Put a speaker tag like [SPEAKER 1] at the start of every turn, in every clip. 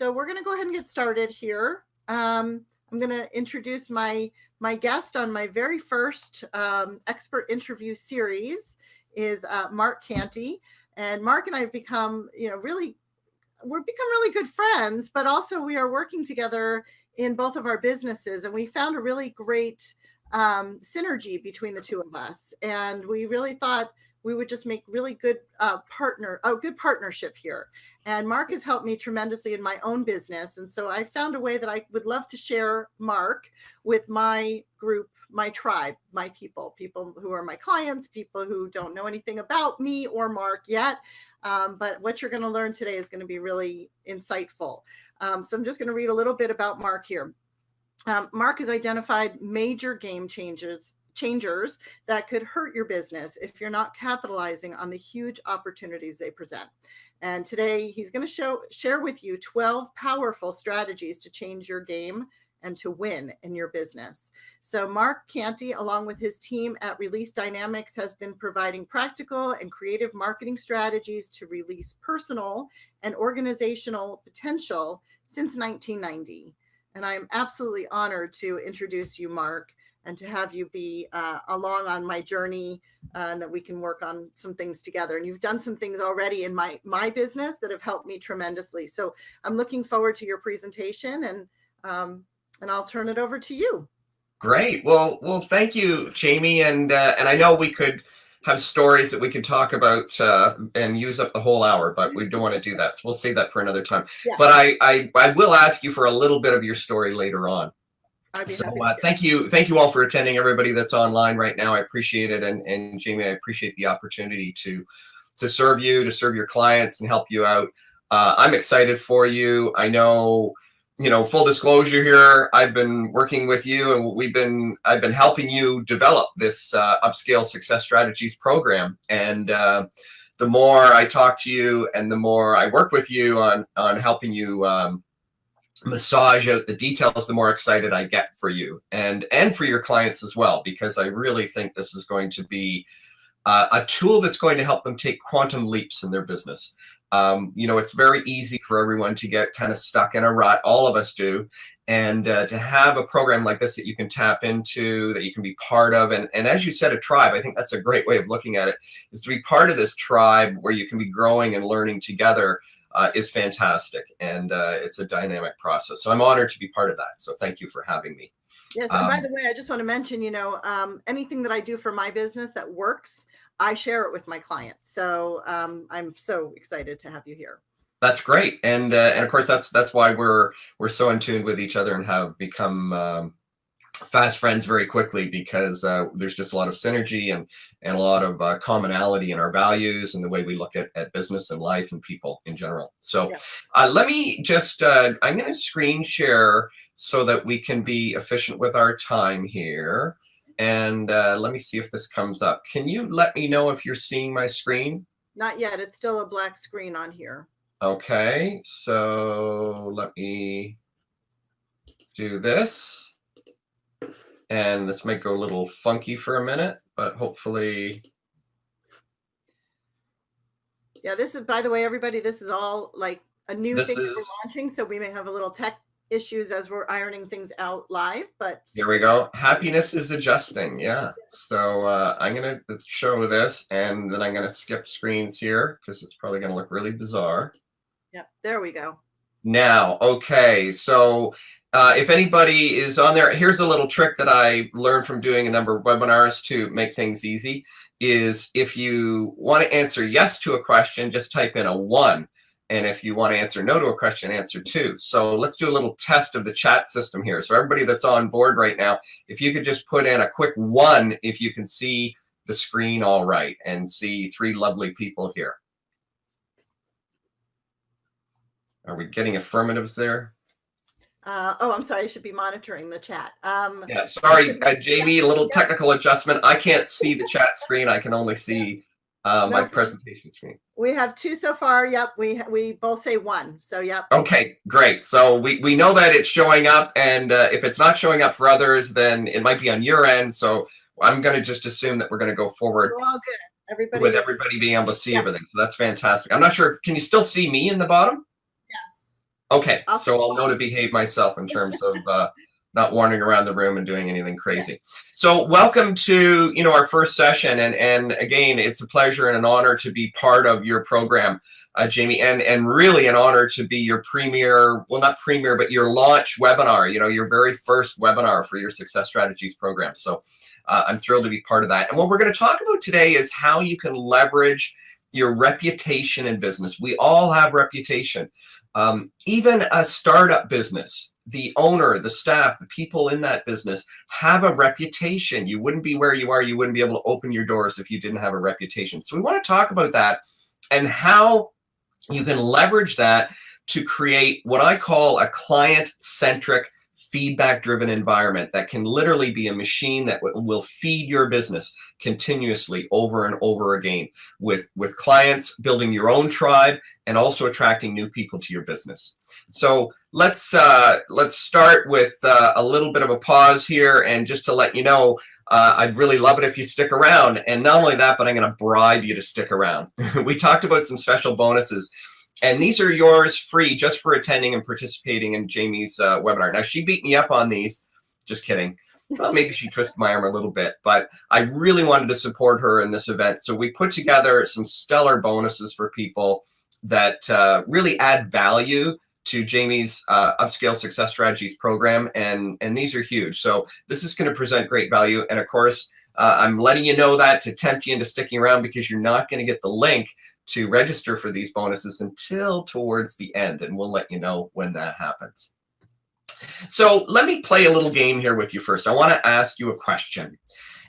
[SPEAKER 1] So we're going to go ahead and get started here. I'm going to introduce my guest on my very first expert interview series is Mark Kanty. And Mark and I have become, really good friends, but also we are working together in both of our businesses. And we found a really great synergy between the two of us. And we really thought we would just make really good good partnership here. And Mark has helped me tremendously in my own business. And so I found a way that I would love to share Mark with my group, my tribe, my people who are my clients, people who don't know anything about me or Mark yet. But what you're going to learn today is going to be really insightful. So I'm just going to read a little bit about Mark here. Mark has identified major game changers that could hurt your business if you're not capitalizing on the huge opportunities they present. And today he's going to share with you 12 powerful strategies to change your game and to win in your business. So Mark Kanty, along with his team at Release Dynamics, has been providing practical and creative marketing strategies to release personal and organizational potential since 1990. And I'm absolutely honored to introduce you, Mark, and to have you be along on my journey and that we can work on some things together. And you've done some things already in my business that have helped me tremendously. So I'm looking forward to your presentation, and I'll turn it over to you.
[SPEAKER 2] Great. Well, thank you, Jamie. And I know we could have stories that we could talk about and use up the whole hour, but we don't want to do that. So we'll save that for another time. Yeah. But I will ask you for a little bit of your story later on. So thank you all for attending, everybody that's online right now. I appreciate it. And Jamie, I appreciate the opportunity to serve you, to serve your clients and help you out. I'm excited for you. I know, full disclosure here, I've been working with you and I've been helping you develop this Upscale Success Strategies program. And the more I talk to you and the more I work with you on helping you massage out the details, the more excited I get for you and for your clients as well, because I really think this is going to be a tool that's going to help them take quantum leaps in their business. It's very easy for everyone to get kind of stuck in a rut. All of us do. And to have a program like this that you can tap into, that you can be part of. And as you said, a tribe, I think that's a great way of looking at it, is to be part of this tribe where you can be growing and learning together. Is fantastic, and it's a dynamic process. So I'm honored to be part of that. So thank you for having me.
[SPEAKER 1] Yes, and by the way, I just want to mention, anything that I do for my business that works, I share it with my clients. So I'm so excited to have you here.
[SPEAKER 2] That's great, and of course that's why we're so in tune with each other and have become fast friends very quickly, because there's just a lot of synergy and a lot of commonality in our values and the way we look at business and life and people in general. So let me just, I'm going to screen share so that we can be efficient with our time here. And let me see if this comes up. Can you let me know if you're seeing my screen?
[SPEAKER 1] Not yet. It's still a black screen on here.
[SPEAKER 2] Okay, so let me do this. And this might go a little funky for a minute, but hopefully.
[SPEAKER 1] Yeah, this is, by the way, everybody, this is all like a new thing that we're launching. So we may have a little tech issues as we're ironing things out live, but.
[SPEAKER 2] Here we go. Happiness is adjusting. Yeah. So I'm going to show this, and then I'm going to skip screens here because it's probably going to look really bizarre.
[SPEAKER 1] Yep. There we go.
[SPEAKER 2] Now, okay. So if anybody is on there, here's a little trick that I learned from doing a number of webinars to make things easy, is if you want to answer yes to a question, just type in a 1. And if you want to answer no to a question, answer 2. So let's do a little test of the chat system here. So everybody that's on board right now, if you could just put in a quick 1 if you can see the screen all right and see 3 lovely people here. Are we getting affirmatives there?
[SPEAKER 1] Oh, I'm sorry. I should be monitoring the chat.
[SPEAKER 2] Yeah, sorry, Jamie, a little technical adjustment. I can't see the chat screen. I can only see my presentation screen.
[SPEAKER 1] We have 2 so far. Yep, we both say 1. So yep.
[SPEAKER 2] Okay, great. So we know that it's showing up, and if it's not showing up for others, then it might be on your end. So I'm going to just assume that we're going to go forward.
[SPEAKER 1] We're all good.
[SPEAKER 2] Everybody being able to see everything. So that's fantastic. I'm not sure. Can you still see me in the bottom?
[SPEAKER 1] Yes.
[SPEAKER 2] Okay, so I'll know to behave myself in terms of not wandering around the room and doing anything crazy. Yeah. So welcome to our first session, and again, it's a pleasure and an honor to be part of your program, Jamie, and really an honor to be your premier, well, not premier, but your launch webinar. Your very first webinar for your Success Strategies program. So I'm thrilled to be part of that. And what we're going to talk about today is how you can leverage your reputation in business. We all have reputation. Even a startup business, the owner, the staff, the people in that business have a reputation. You wouldn't be where you are. You wouldn't be able to open your doors if you didn't have a reputation. So we want to talk about that and how you can leverage that to create what I call a client-centric, feedback-driven environment that can literally be a machine that will feed your business continuously over and over again with clients, building your own tribe, and also attracting new people to your business. So let's start with a little bit of a pause here, and just to let you know, I'd really love it if you stick around. And not only that, but I'm going to bribe you to stick around. We talked about some special bonuses. And these are yours free just for attending and participating in Jamie's webinar. Now, she beat me up on these. Just kidding. Well, maybe she twisted my arm a little bit, but I really wanted to support her in this event. So we put together some stellar bonuses for people that really add value to Jamie's Upscale Success Strategies program. And these are huge. So this is going to present great value. And of course, I'm letting you know that to tempt you into sticking around, because you're not going to get the link to register for these bonuses until towards the end, and we'll let you know when that happens. So let me play a little game here with you first. I want to ask you a question,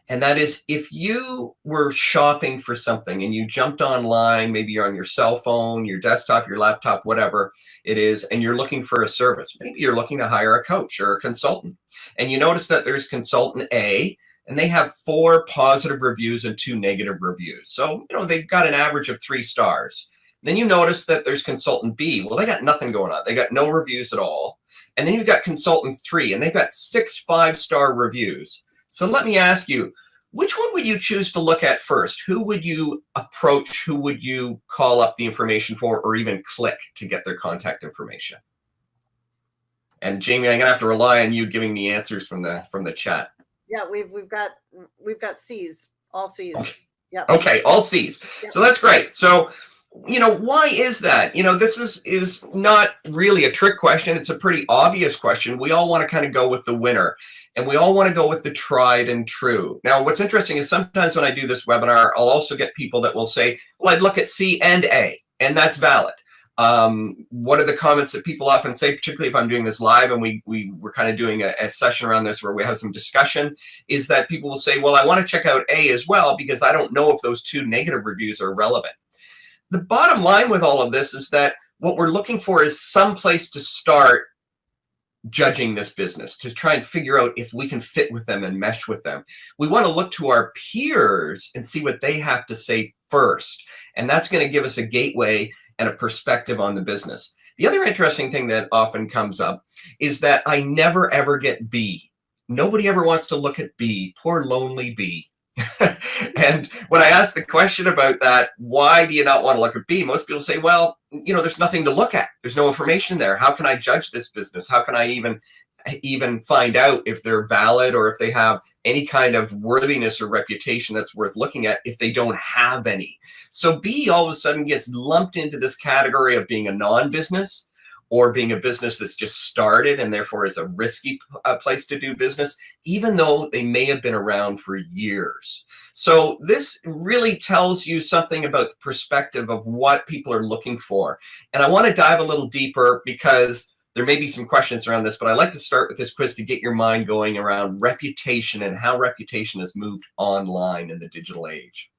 [SPEAKER 2] and that is, if you were shopping for something and you jumped online, maybe you're on your cell phone, your desktop, your laptop, whatever it is, and you're looking for a service. Maybe you're looking to hire a coach or a consultant, and you notice that there's consultant A, and they have 4 positive reviews and 2 negative reviews. So, they've got an average of 3 stars. Then you notice that there's consultant B. Well, they got nothing going on. They got no reviews at all. And then you've got consultant 3, and they've got 6 5-star reviews. So let me ask you, which one would you choose to look at first? Who would you approach? Who would you call up the information for, or even click to get their contact information? And Jamie, I'm gonna have to rely on you giving me answers from the chat.
[SPEAKER 1] Yeah, we've got C's, all C's.
[SPEAKER 2] Okay.
[SPEAKER 1] Yep.
[SPEAKER 2] Okay, all C's. Yep. So that's great. So, why is that? This is not really a trick question. It's a pretty obvious question. We all want to kind of go with the winner, and we all want to go with the tried and true. Now, what's interesting is sometimes when I do this webinar, I'll also get people that will say, well, I'd look at C and A, and that's valid. One of the comments that people often say, particularly if I'm doing this live and we're kind of doing a session around this where we have some discussion, is that people will say, well, I want to check out A as well, because I don't know if those 2 negative reviews are relevant. The bottom line with all of this is that what we're looking for is some place to start judging this business, to try and figure out if we can fit with them and mesh with them. We want to look to our peers and see what they have to say first. And that's going to give us a gateway and a perspective on the business. The other interesting thing that often comes up is that I never ever get B. Nobody ever wants to look at B. Poor lonely B. And when I ask the question about that, why do you not want to look at B? Most people say, well, there's nothing to look at. There's no information there. How can I judge this business? How can I even find out if they're valid or if they have any kind of worthiness or reputation that's worth looking at if they don't have any? So B all of a sudden gets lumped into this category of being a non-business, or being a business that's just started and therefore is a risky place to do business, even though they may have been around for years. So this really tells you something about the perspective of what people are looking for. And I want to dive a little deeper, because there may be some questions around this, but I like to start with this quiz to get your mind going around reputation and how reputation has moved online in the digital age.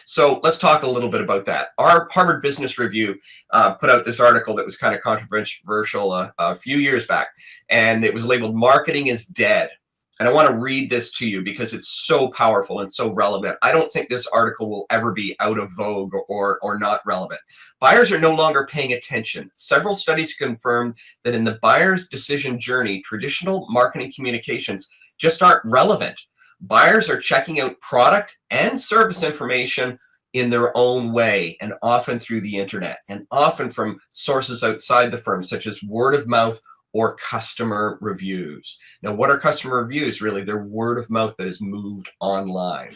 [SPEAKER 2] So let's talk a little bit about that. Our Harvard Business Review put out this article that was kind of controversial a few years back, and it was labeled "Marketing is Dead." And I want to read this to you because it's so powerful and so relevant. I don't think this article will ever be out of vogue or not relevant. Buyers are no longer paying attention. Several studies confirmed that in the buyer's decision journey, traditional marketing communications just aren't relevant. Buyers are checking out product and service information in their own way, and often through the internet, and often from sources outside the firm, such as word of mouth or customer reviews. Now, what are customer reviews? Really, they're word of mouth that is moved online.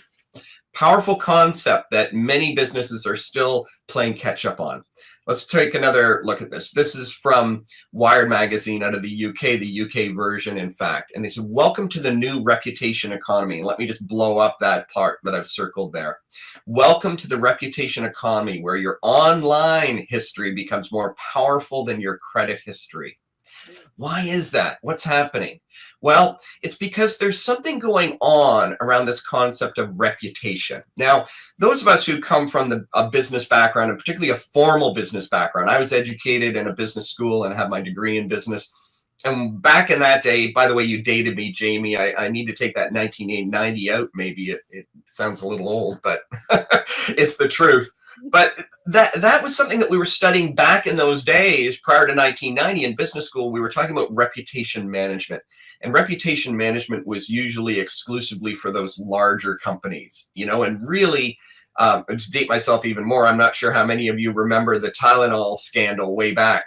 [SPEAKER 2] Powerful concept that many businesses are still playing catch up on. Let's take another look at this. This is from Wired magazine out of the UK version, in fact. And they said, welcome to the new reputation economy. And let me just blow up that part that I've circled there. Welcome to the reputation economy, where your online history becomes more powerful than your credit history. Why is that? What's happening? Well, it's because there's something going on around this concept of reputation. Now, those of us who come from a business background, and particularly a formal business background, I was educated in a business school and have my degree in business. And back in that day, by the way, you dated me, Jamie. I need to take that 1990 out. Maybe it sounds a little old, but it's the truth. But that was something that we were studying back in those days prior to 1990 in business school. We were talking about reputation management. And reputation management was usually exclusively for those larger companies, you know, and really, to date myself even more, I'm not sure how many of you remember the Tylenol scandal way back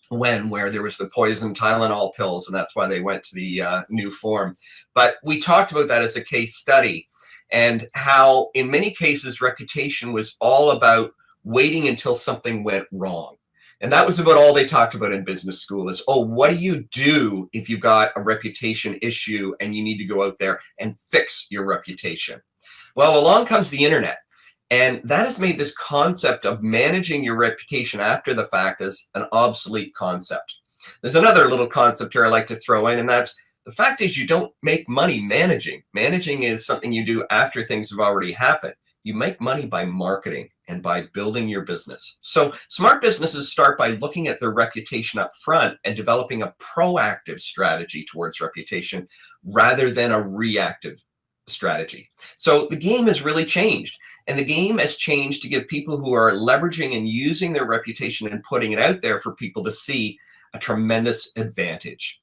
[SPEAKER 2] where there was the poison Tylenol pills, and that's why they went to the new form. But we talked about that as a case study, and how in many cases reputation was all about waiting until something went wrong. And that was about all they talked about in business school is, oh, what do you do if you've got a reputation issue and you need to go out there and fix your reputation? Well, along comes the internet. And that has made this concept of managing your reputation after the fact as an obsolete concept. There's another little concept here I like to throw in, and that's the fact is you don't make money managing. Managing is something you do after things have already happened. You make money by marketing and by building your business. So smart businesses start by looking at their reputation up front and developing a proactive strategy towards reputation rather than a reactive strategy. So the game has really changed. And the game has changed to give people who are leveraging and using their reputation and putting it out there for people to see a tremendous advantage.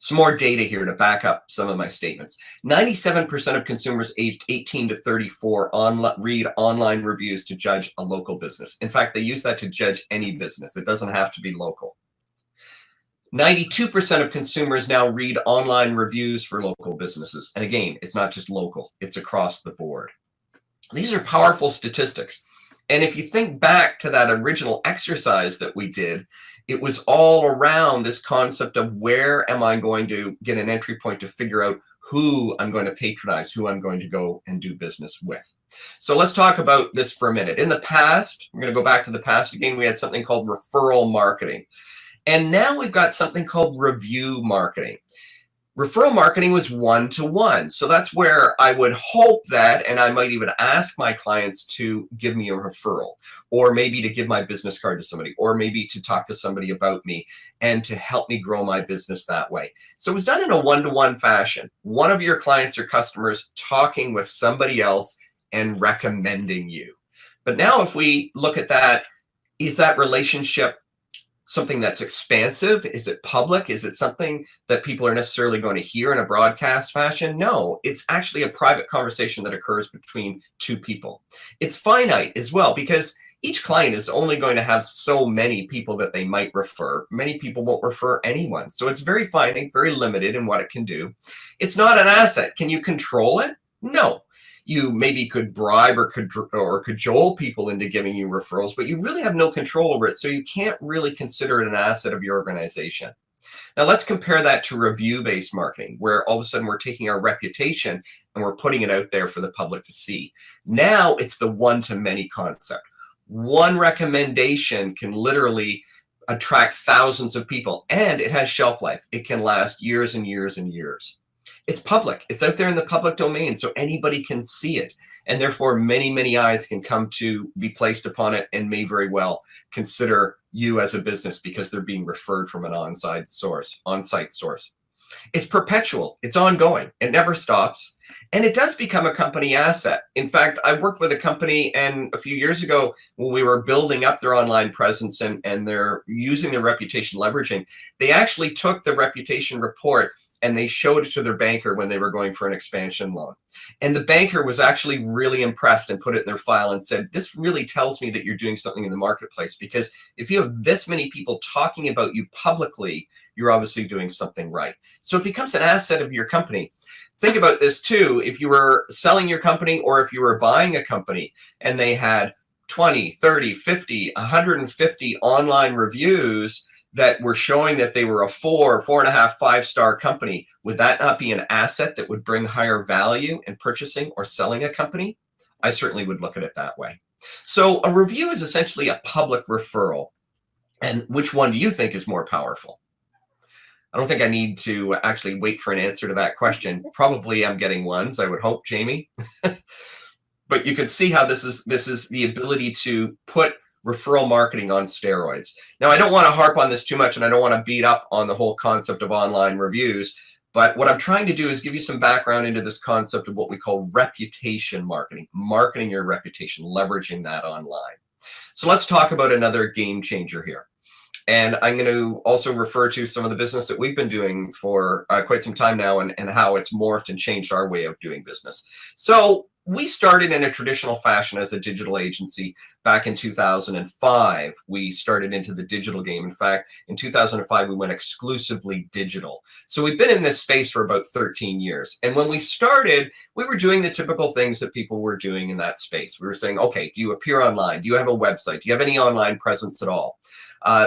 [SPEAKER 2] Some more data here to back up some of my statements. 97% of consumers aged 18 to 34 read online reviews to judge a local business. In fact, they use that to judge any business. It doesn't have to be local. 92% of consumers now read online reviews for local businesses. And again, it's not just local, it's across the board. These are powerful statistics. And if you think back to that original exercise that we did, it was all around this concept of where am I going to get an entry point to figure out who I'm going to patronize, who I'm going to go and do business with. So let's talk about this for a minute. In the past, we're going to go back to the past again, we had something called referral marketing. And now we've got something called review marketing. Referral marketing was one-to-one. So that's where I would hope that, and I might even ask my clients to give me a referral, or maybe to give my business card to somebody, or maybe to talk to somebody about me and to help me grow my business that way. So it was done in a one-to-one fashion. One of your clients or customers talking with somebody else and recommending you. But now if we look at that, is that relationship something that's expansive? Is it public? Is it something that people are necessarily going to hear in a broadcast fashion? No, it's actually a private conversation that occurs between two people. It's finite as well, because each client is only going to have so many people that they might refer. Many people won't refer anyone. So it's very finite, very limited in what it can do. It's not an asset. Can you control it? No. You maybe could bribe or cajole people into giving you referrals, but you really have no control over it. So you can't really consider it an asset of your organization. Now let's compare that to review-based marketing, where all of a sudden we're taking our reputation and we're putting it out there for the public to see. Now it's the one-to-many concept. One recommendation can literally attract thousands of people, and it has shelf life. It can last years and years and years. It's public. It's out there in the public domain, so anybody can see it. And therefore, many, many eyes can come to be placed upon it and may very well consider you as a business because they're being referred from an on-site source. It's perpetual, it's ongoing, it never stops. And it does become a company asset. In fact, I worked with a company and a few years ago when we were building up their online presence and they're using their reputation leveraging, they actually took the reputation report and they showed it to their banker when they were going for an expansion loan. And the banker was actually really impressed and put it in their file and said, this really tells me that you're doing something in the marketplace, because if you have this many people talking about you publicly, you're obviously doing something right. So it becomes an asset of your company. Think about this too. If you were selling your company or if you were buying a company and they had 20, 30, 50, 150 online reviews that were showing that they were a 4.5, 5-star company, would that not be an asset that would bring higher value in purchasing or selling a company? I certainly would look at it that way. So a review is essentially a public referral. And which one do you think is more powerful? I don't think I need to actually wait for an answer to that question. Probably I'm getting ones, I would hope, Jamie. But you can see how this is the ability to put referral marketing on steroids. Now, I don't want to harp on this too much, and I don't want to beat up on the whole concept of online reviews. But what I'm trying to do is give you some background into this concept of what we call reputation marketing, marketing your reputation, leveraging that online. So let's talk about another game changer here. And I'm going to also refer to some of the business that we've been doing for quite some time now and how it's morphed and changed our way of doing business. So we started in a traditional fashion as a digital agency back in 2005. We started into the digital game. In fact, in 2005, we went exclusively digital. So we've been in this space for about 13 years. And when we started, we were doing the typical things that people were doing in that space. We were saying, okay, do you appear online? Do you have a website? Do you have any online presence at all?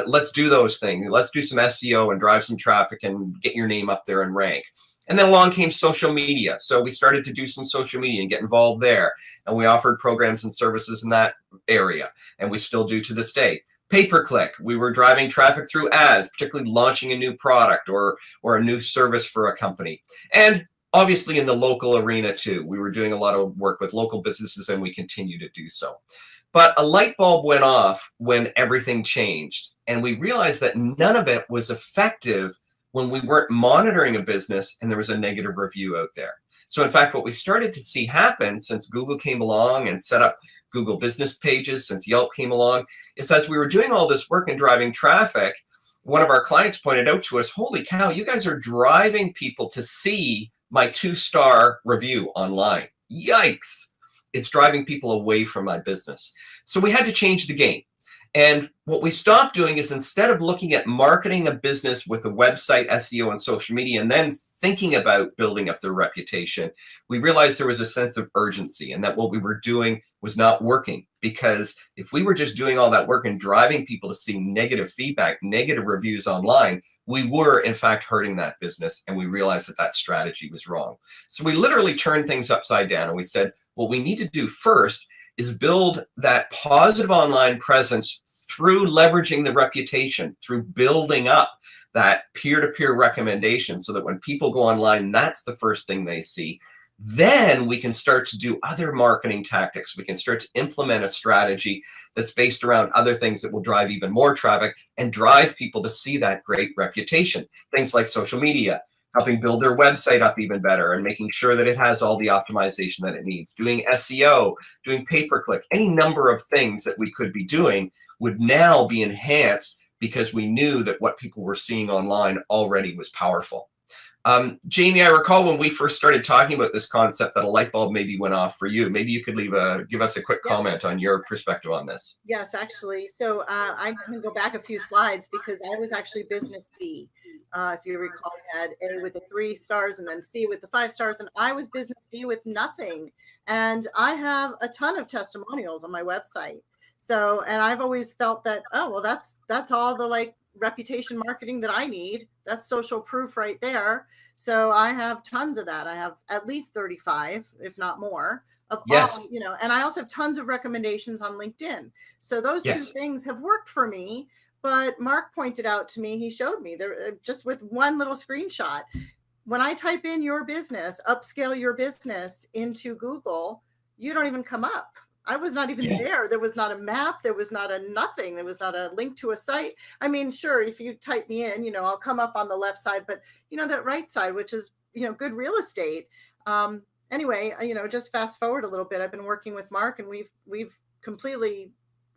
[SPEAKER 2] Let's do those things. Let's do some SEO and drive some traffic and get your name up there and rank. And then along came social media. So we started to do some social media and get involved there. And we offered programs and services in that area. And we still do to this day. Pay-per-click. We were driving traffic through ads, particularly launching a new product or a new service for a company. And obviously in the local arena too. We were doing a lot of work with local businesses and we continue to do so. But a light bulb went off when everything changed. And we realized that none of it was effective when we weren't monitoring a business and there was a negative review out there. So in fact, what we started to see happen since Google came along and set up Google business pages, since Yelp came along, is as we were doing all this work and driving traffic, one of our clients pointed out to us, holy cow, you guys are driving people to see my 2-star review online. Yikes. It's driving people away from my business. So we had to change the game. And what we stopped doing is, instead of looking at marketing a business with a website, SEO, and social media, and then thinking about building up their reputation, we realized there was a sense of urgency and that what we were doing was not working. Because if we were just doing all that work and driving people to see negative feedback, negative reviews online, we were in fact hurting that business. And we realized that that strategy was wrong. So we literally turned things upside down and we said, what we need to do first is build that positive online presence through leveraging the reputation, through building up that peer-to-peer recommendation, so that when people go online, that's the first thing they see. Then we can start to do other marketing tactics. We can start to implement a strategy that's based around other things that will drive even more traffic and drive people to see that great reputation. Things like social media, helping build their website up even better and making sure that it has all the optimization that it needs, doing SEO, doing pay-per-click, any number of things that we could be doing would now be enhanced because we knew that what people were seeing online already was powerful. Jamie, I recall when we first started talking about this concept that a light bulb maybe went off for you. Maybe you could give us a quick comment on your perspective on this.
[SPEAKER 1] Yes, actually. So I'm going to go back a few slides because I was actually business B. If you recall, I had A with the 3 stars and then C with the 5 stars, and I was business B with nothing. And I have a ton of testimonials on my website. So, and I've always felt that, oh, well, that's all the reputation marketing that I need. That's social proof right there. So I have tons of that. I have at least 35, if not more, of
[SPEAKER 2] yes.
[SPEAKER 1] all, and I also have tons of recommendations on LinkedIn. So those
[SPEAKER 2] yes.
[SPEAKER 1] 2 things have worked for me. But Mark pointed out to me, he showed me there just with one little screenshot. When I type in your business, upscale your business into Google, you don't even come up. I was not even there. There was not a map. There was not a nothing. There was not a link to a site. I mean, sure, if you type me in, you know, I'll come up on the left side, but you know, that right side, which is, you know, good real estate. Anyway, you know, just fast forward a little bit. I've been working with Mark, and we've completely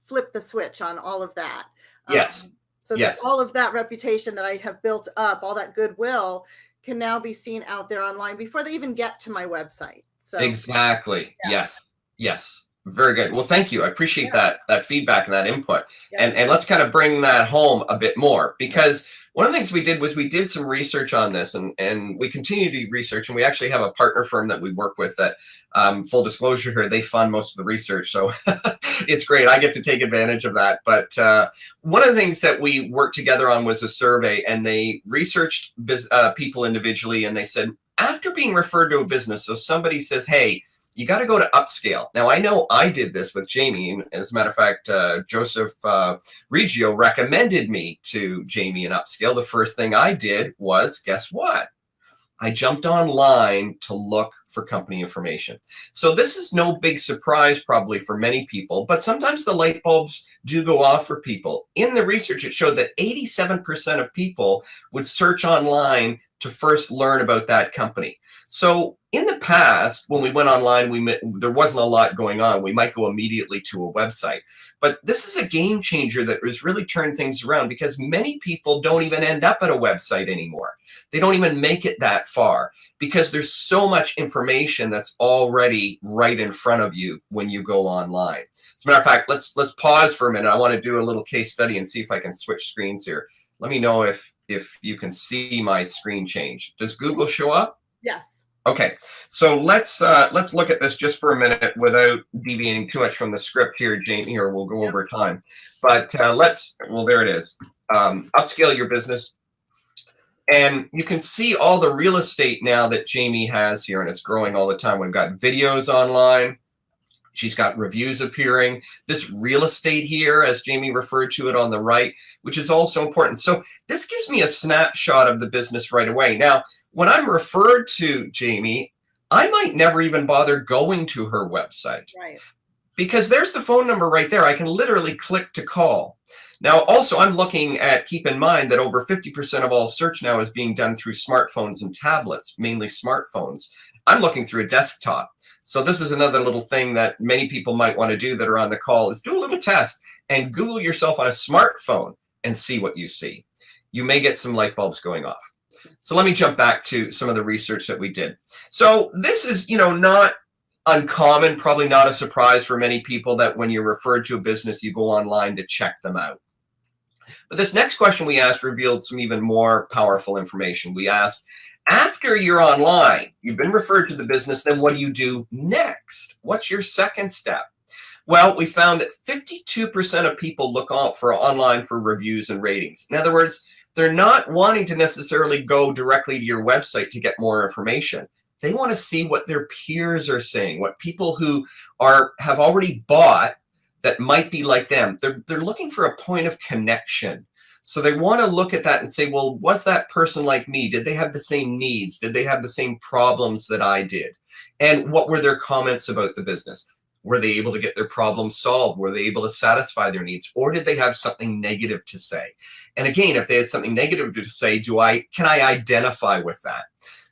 [SPEAKER 1] flipped the switch on all of that.
[SPEAKER 2] Yes.
[SPEAKER 1] So that all of that reputation that I have built up, all that goodwill, can now be seen out there online before they even get to my website. So
[SPEAKER 2] exactly. Yeah. Yes. Very good. Well, thank you. I appreciate that feedback and that input. Yeah. And let's kind of bring that home a bit more, because one of the things we did was we did some research on this, and we continue to do research, and we actually have a partner firm that we work with that, full disclosure here, they fund most of the research. So it's great. I get to take advantage of that. But one of the things that we worked together on was a survey, and they researched people individually, and they said, after being referred to a business, so somebody says, hey, you got to go to upscale. Now, I know I did this with Jamie. And as a matter of fact, Joseph Reggio recommended me to Jamie in upscale. The first thing I did was, guess what? I jumped online to look for company information. So this is no big surprise probably for many people, but sometimes the light bulbs do go off for people. In the research, it showed that 87% of people would search online to first learn about that company. So in the past, when we went online, there wasn't a lot going on. We might go immediately to a website. But this is a game changer that has really turned things around, because many people don't even end up at a website anymore. They don't even make it that far, because there's so much information that's already right in front of you when you go online. As a matter of fact, let's pause for a minute. I want to do a little case study and see if I can switch screens here. Let me know if you can see my screen change. Does Google show up?
[SPEAKER 1] Yes.
[SPEAKER 2] Okay, so let's look at this just for a minute without deviating too much from the script here, Jamie, or we'll go over time. But well, there it is. Upscale your business. And you can see all the real estate now that Jamie has here, and it's growing all the time. We've got videos online. She's got reviews appearing. This real estate here, as Jamie referred to it on the right, which is also important. So this gives me a snapshot of the business right away. Now, when I'm referred to Jamie, I might never even bother going to her website.
[SPEAKER 1] Right.
[SPEAKER 2] Because there's the phone number right there. I can literally click to call. Now, also, I'm looking at, keep in mind that over 50% of all search now is being done through smartphones and tablets, mainly smartphones. I'm looking through a desktop. So this is another little thing that many people might want to do that are on the call, is do a little test and Google yourself on a smartphone and see what you see. You may get some light bulbs going off. So let me jump back to some of the research that we did. So this is, not uncommon, probably not a surprise for many people, that when you're referred to a business, you go online to check them out. But this next question we asked revealed some even more powerful information. We asked, after you're online, you've been referred to the business, then what do you do next? What's your second step? Well, we found that 52% of people look out for online for reviews and ratings. In other words, they're not wanting to necessarily go directly to your website to get more information. They want to see what their peers are saying, what people who have already bought that might be like them. They're looking for a point of connection. So they want to look at that and say, well, was that person like me? Did they have the same needs? Did they have the same problems that I did? And what were their comments about the business? Were they able to get their problems solved? Were they able to satisfy their needs? Or did they have something negative to say? And again, if they had something negative to say, can I identify with that?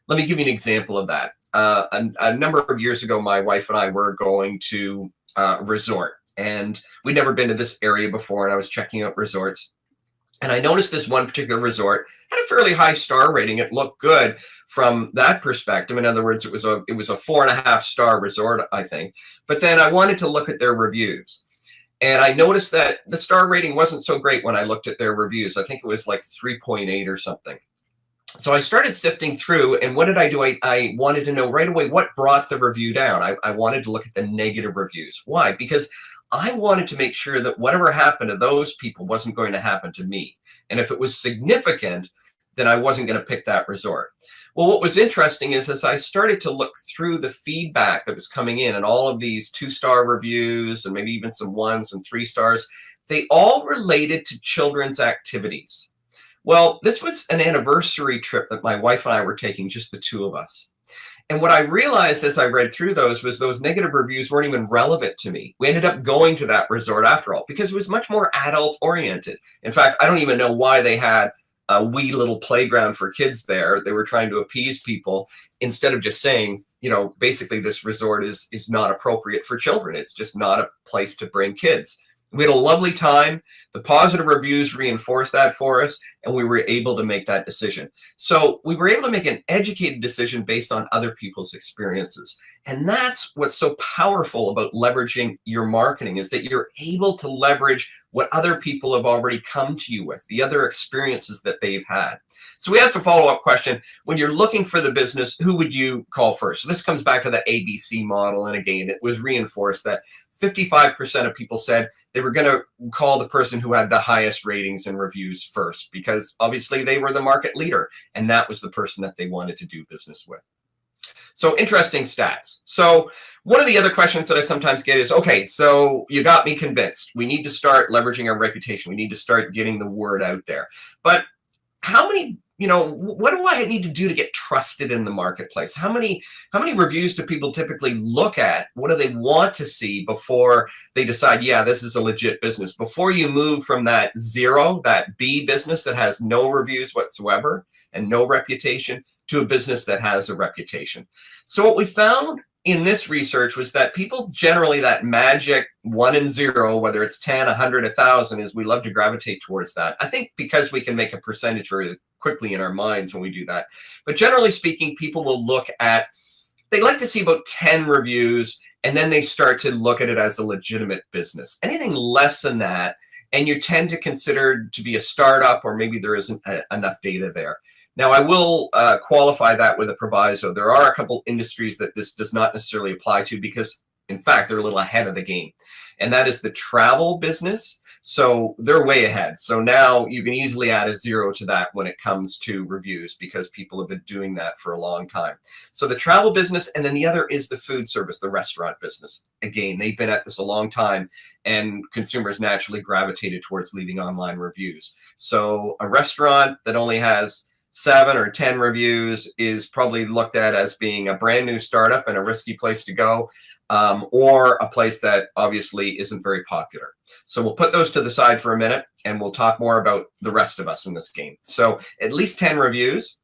[SPEAKER 2] Let me give you an example of that. A number of years ago, my wife and I were going to a resort, and we'd never been to this area before, and I was checking out resorts. And I noticed this one particular resort had a fairly high star rating. It looked good from that perspective. In other words, it was a 4.5-star resort, I think. But then I wanted to look at their reviews. And I noticed that the star rating wasn't so great when I looked at their reviews. I think it was like 3.8 or something. So I started sifting through, and what did I do? I wanted to know right away what brought the review down. I wanted to look at the negative reviews. Why? Because I wanted to make sure that whatever happened to those people wasn't going to happen to me. And if it was significant, then I wasn't going to pick that resort. Well, what was interesting is as I started to look through the feedback that was coming in, and all of these 2-star reviews and maybe even some 1s and 3 stars, they all related to children's activities. Well, this was an anniversary trip that my wife and I were taking, just the two of us. And what I realized as I read through those was those negative reviews weren't even relevant to me. We ended up going to that resort after all because it was much more adult oriented. In fact, I don't even know why they had a wee little playground for kids there. They were trying to appease people instead of just saying, you know, basically this resort is not appropriate for children. It's just not a place to bring kids. We had a lovely time. The positive reviews reinforced that for us, and we were able to make that decision. So we were able to make an educated decision based on other people's experiences. And that's what's so powerful about leveraging your marketing, is that you're able to leverage what other people have already come to you with, the other experiences that they've had. So we asked a follow-up question. When you're looking for the business, who would you call first? So this comes back to the ABC model. And again, it was reinforced that 55% of people said they were going to call the person who had the highest ratings and reviews first, because obviously they were the market leader and that was the person that they wanted to do business with. So interesting stats. So one of the other questions that I sometimes get is, okay, so you got me convinced. We need to start leveraging our reputation. We need to start getting the word out there. But how many, you know, what do I need to do to get trusted in the marketplace? How many reviews do people typically look at? What do they want to see before they decide, yeah, this is a legit business? Before you move from that zero, that B business that has no reviews whatsoever and no reputation, to a business that has a reputation. So what we found in this research was that people generally, that magic 1 and 0, whether it's 10, 100, 1,000, is we love to gravitate towards that. I think because we can make a percentage very quickly in our minds when we do that. But generally speaking, people will look at, they like to see about 10 reviews, and then they start to look at it as a legitimate business. Anything less than that, and you tend to consider to be a startup, or maybe there isn't enough data there. Now, I will qualify that with a proviso. There are a couple industries that this does not necessarily apply to because, in fact, they're a little ahead of the game. And that is the travel business. So they're way ahead. So now you can easily add a 0 to that when it comes to reviews because people have been doing that for a long time. So the travel business, and then the other is the food service, the restaurant business. Again, they've been at this a long time, and consumers naturally gravitated towards leaving online reviews. So a restaurant that only has 7 or 10 reviews is probably looked at as being a brand new startup and a risky place to go, or a place that obviously isn't very popular. So we'll put those to the side for a minute, and we'll talk more about the rest of us in this game. So at least 10 reviews.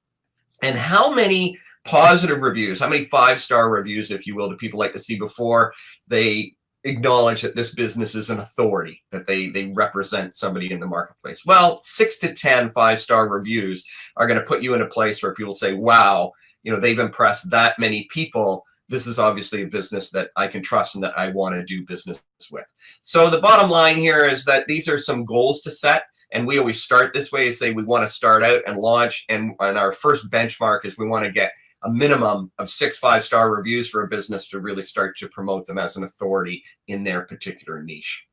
[SPEAKER 2] And how many positive reviews, how many 5-star reviews, if you will, do people like to see before they acknowledge that this business is an authority, that they represent somebody in the marketplace? Well, 6 to 10 5-star reviews are going to put you in a place where people say, wow, you know, they've impressed that many people. This is obviously a business that I can trust and that I want to do business with. So the bottom line here is that these are some goals to set. And we always start this way, say we want to start out and launch. And our first benchmark is we want to get a minimum of 6 5-star reviews for a business to really start to promote them as an authority in their particular niche.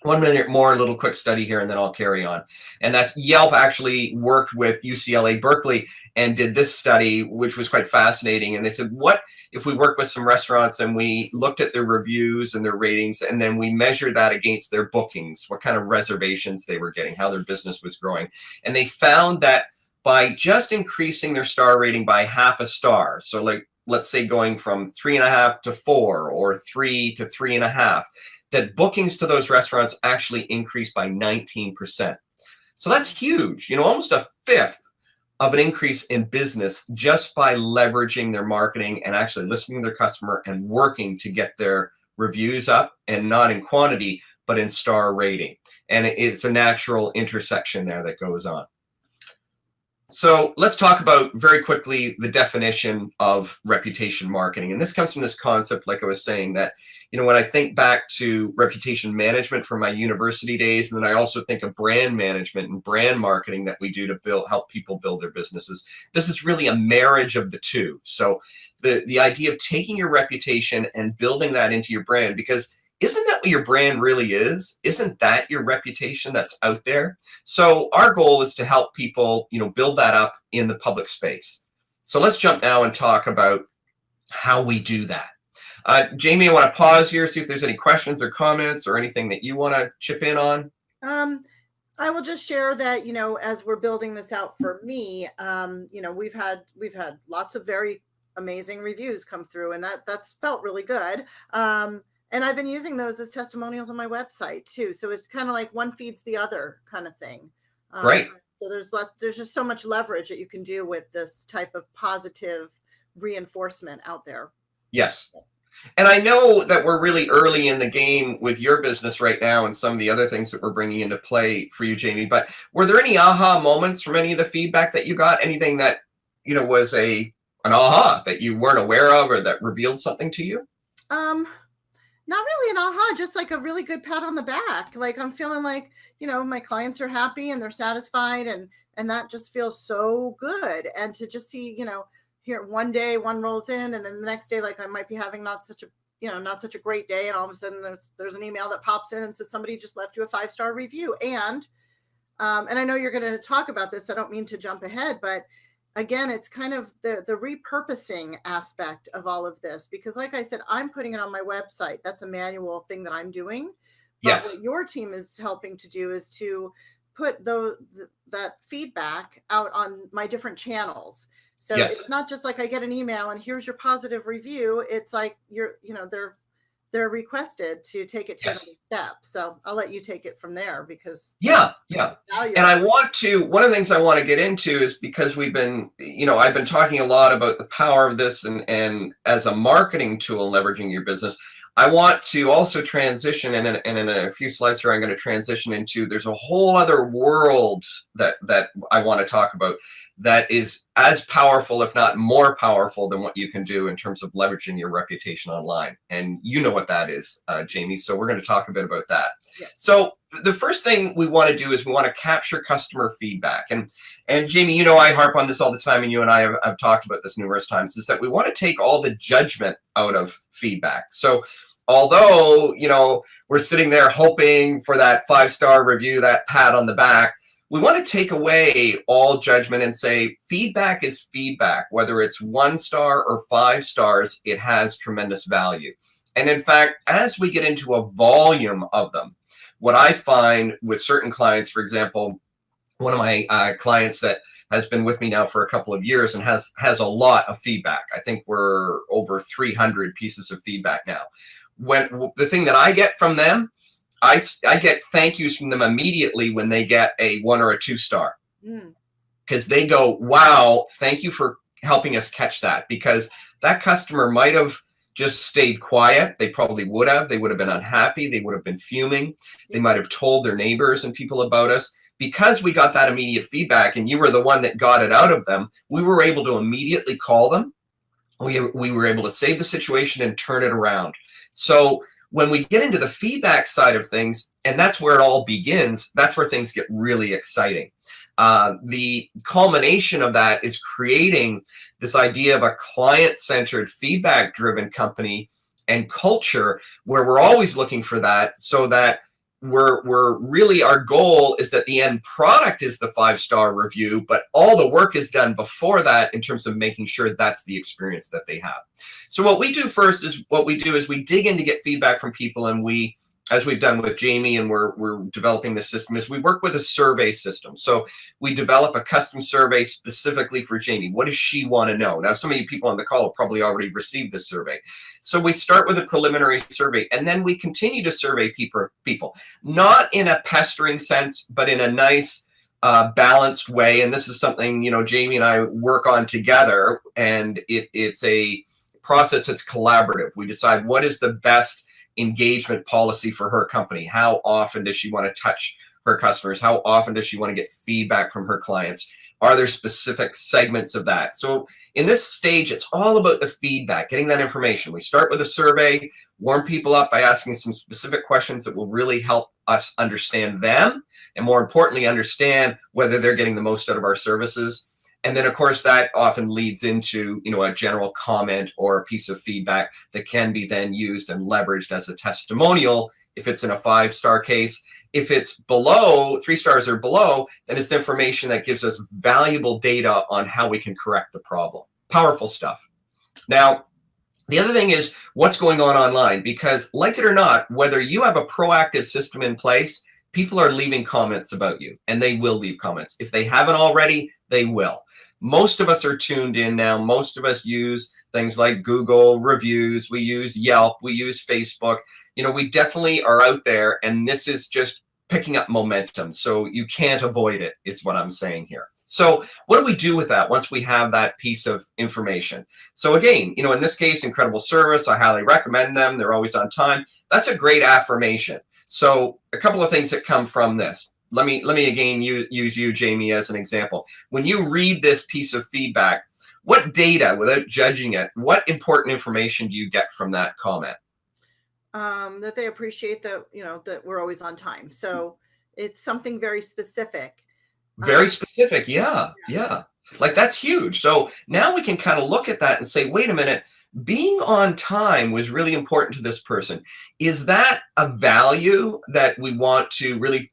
[SPEAKER 2] 1 minute more, a little quick study here, and then I'll carry on. And that's Yelp actually worked with UCLA Berkeley and did this study, which was quite fascinating. And they said, what if we work with some restaurants and we looked at their reviews and their ratings, and then we measured that against their bookings, what kind of reservations they were getting, how their business was growing. And they found that by just increasing their star rating by half a star, so like, let's say going from 3.5 to 4 or 3 to 3.5, that bookings to those restaurants actually increased by 19%. So that's huge, you know, almost a fifth of an increase in business just by leveraging their marketing and actually listening to their customer and working to get their reviews up, and not in quantity, but in star rating. And it's a natural intersection there that goes on. So let's talk about very quickly the definition of reputation marketing. And this comes from this concept, like I was saying, that, you know, when I think back to reputation management from my university days, and then I also think of brand management and brand marketing that we do to help people build their businesses, this is really a marriage of the two. So the idea of taking your reputation and building that into your brand, because isn't that what your brand really is? Isn't that your reputation that's out there? So our goal is to help people, you know, build that up in the public space. So let's jump now and talk about how we do that. Jamie, I want to pause here, see if there's any questions or comments or anything that you want to chip in on.
[SPEAKER 1] I will just share that, you know, as we're building this out for me, you know, we've had lots of very amazing reviews come through, and that's felt really good. And I've been using those as testimonials on my website too. So it's kind of like one feeds the other kind of thing.
[SPEAKER 2] Great.
[SPEAKER 1] So there's just so much leverage that you can do with this type of positive reinforcement out there.
[SPEAKER 2] Yes. And I know that we're really early in the game with your business right now and some of the other things that we're bringing into play for you, Jamie, but were there any aha moments from any of the feedback that you got? Anything that, was an aha that you weren't aware of or that revealed something to you?
[SPEAKER 1] Not really an aha, just like a really good pat on the back. Like I'm feeling like, my clients are happy and they're satisfied, and that just feels so good. And to just see, here one day one rolls in, and then the next day, like I might be having not such a great day, and all of a sudden there's an email that pops in and says somebody just left you a 5-star review. And I know you're going to talk about this, so I don't mean to jump ahead, but again, it's kind of the repurposing aspect of all of this, because like I said, I'm putting it on my website. That's a manual thing that I'm doing. But
[SPEAKER 2] Yes.
[SPEAKER 1] What your team is helping to do is to put that feedback out on my different channels. So
[SPEAKER 2] Yes.
[SPEAKER 1] It's not just like I get an email and here's your positive review. It's like they're requested to take it to
[SPEAKER 2] Yes.
[SPEAKER 1] another step. So I'll let you take it from there, because
[SPEAKER 2] Yeah. And one of the things I want to get into is, because we've been, I've been talking a lot about the power of this and as a marketing tool, leveraging your business. I want to also transition, and in a few slides here, I'm going to transition into, there's a whole other world that I want to talk about that is as powerful, if not more powerful, than what you can do in terms of leveraging your reputation online. And you know what that is, Jamie. So we're going to talk a bit about that.
[SPEAKER 1] Yeah.
[SPEAKER 2] So the first thing we want to do is we want to capture customer feedback. And Jamie, I harp on this all the time, and you and I have talked about this numerous times, is that we want to take all the judgment out of feedback. So although, we're sitting there hoping for that 5-star review, that pat on the back, we want to take away all judgment and say feedback is feedback. Whether it's 1 star or 5 stars, it has tremendous value. And in fact, as we get into a volume of them, what I find with certain clients, for example, one of my clients that has been with me now for a couple of years and has a lot of feedback. I think we're over 300 pieces of feedback now. When the thing that I get from them, I get thank yous from them immediately when they get a 1 or a 2 star, because they go, wow, thank you for helping us catch that, because that customer might have just stayed quiet. They probably would have. They would have been unhappy. They would have been fuming. They might have told their neighbors and people about us. Because we got that immediate feedback and you were the one that got it out of them, we were able to immediately call them. We were able to save the situation and turn it around. So when we get into the feedback side of things, and that's where it all begins, that's where things get really exciting. The culmination of that is creating this idea of a client-centered, feedback-driven company and culture, where we're always looking for that, so that we're really, our goal is that the end product is the 5-star review, but all the work is done before that in terms of making sure that's the experience that they have. So what we do first is we dig in to get feedback from people, and we, as we've done with Jamie, and we're developing this system, is we work with a survey system. So we develop a custom survey specifically for Jamie. What does she want to know? Now, some of you people on the call have probably already received this survey. So we start with a preliminary survey, and then we continue to survey people, not in a pestering sense, but in a nice, balanced way. And this is something, Jamie and I work on together, and it's a process that's collaborative. We decide what is the best engagement policy for her company. How often does she want to touch her customers? How often does she want to get feedback from her clients? Are there specific segments of that? So in this stage, it's all about the feedback, getting that information. We start with a survey, warm people up by asking some specific questions that will really help us understand them, and more importantly, understand whether they're getting the most out of our services. And then, of course, that often leads into, a general comment or a piece of feedback that can be then used and leveraged as a testimonial if it's in a 5-star case. If it's below 3 stars or below, then it's information that gives us valuable data on how we can correct the problem. Powerful stuff. Now, the other thing is what's going on online, because like it or not, whether you have a proactive system in place, people are leaving comments about you, and they will leave comments. If they haven't already, they will. Most of us are tuned in now. Most of us use things like Google reviews, we use Yelp, we use Facebook. We definitely are out there, and this is just picking up momentum. So you can't avoid it, is what I'm saying here. So what do we do with that once we have that piece of information? So again, in this case, incredible service. I highly recommend them. They're always on time. That's a great affirmation. So a couple of things that come from this. Let me again use you, Jamie, as an example. When you read this piece of feedback, what data, without judging it, what important information do you get from that comment?
[SPEAKER 1] That they appreciate that, that we're always on time. So it's something very specific.
[SPEAKER 2] Very specific. Yeah. Like that's huge. So now we can kind of look at that and say, wait a minute, being on time was really important to this person. Is that a value that we want to really,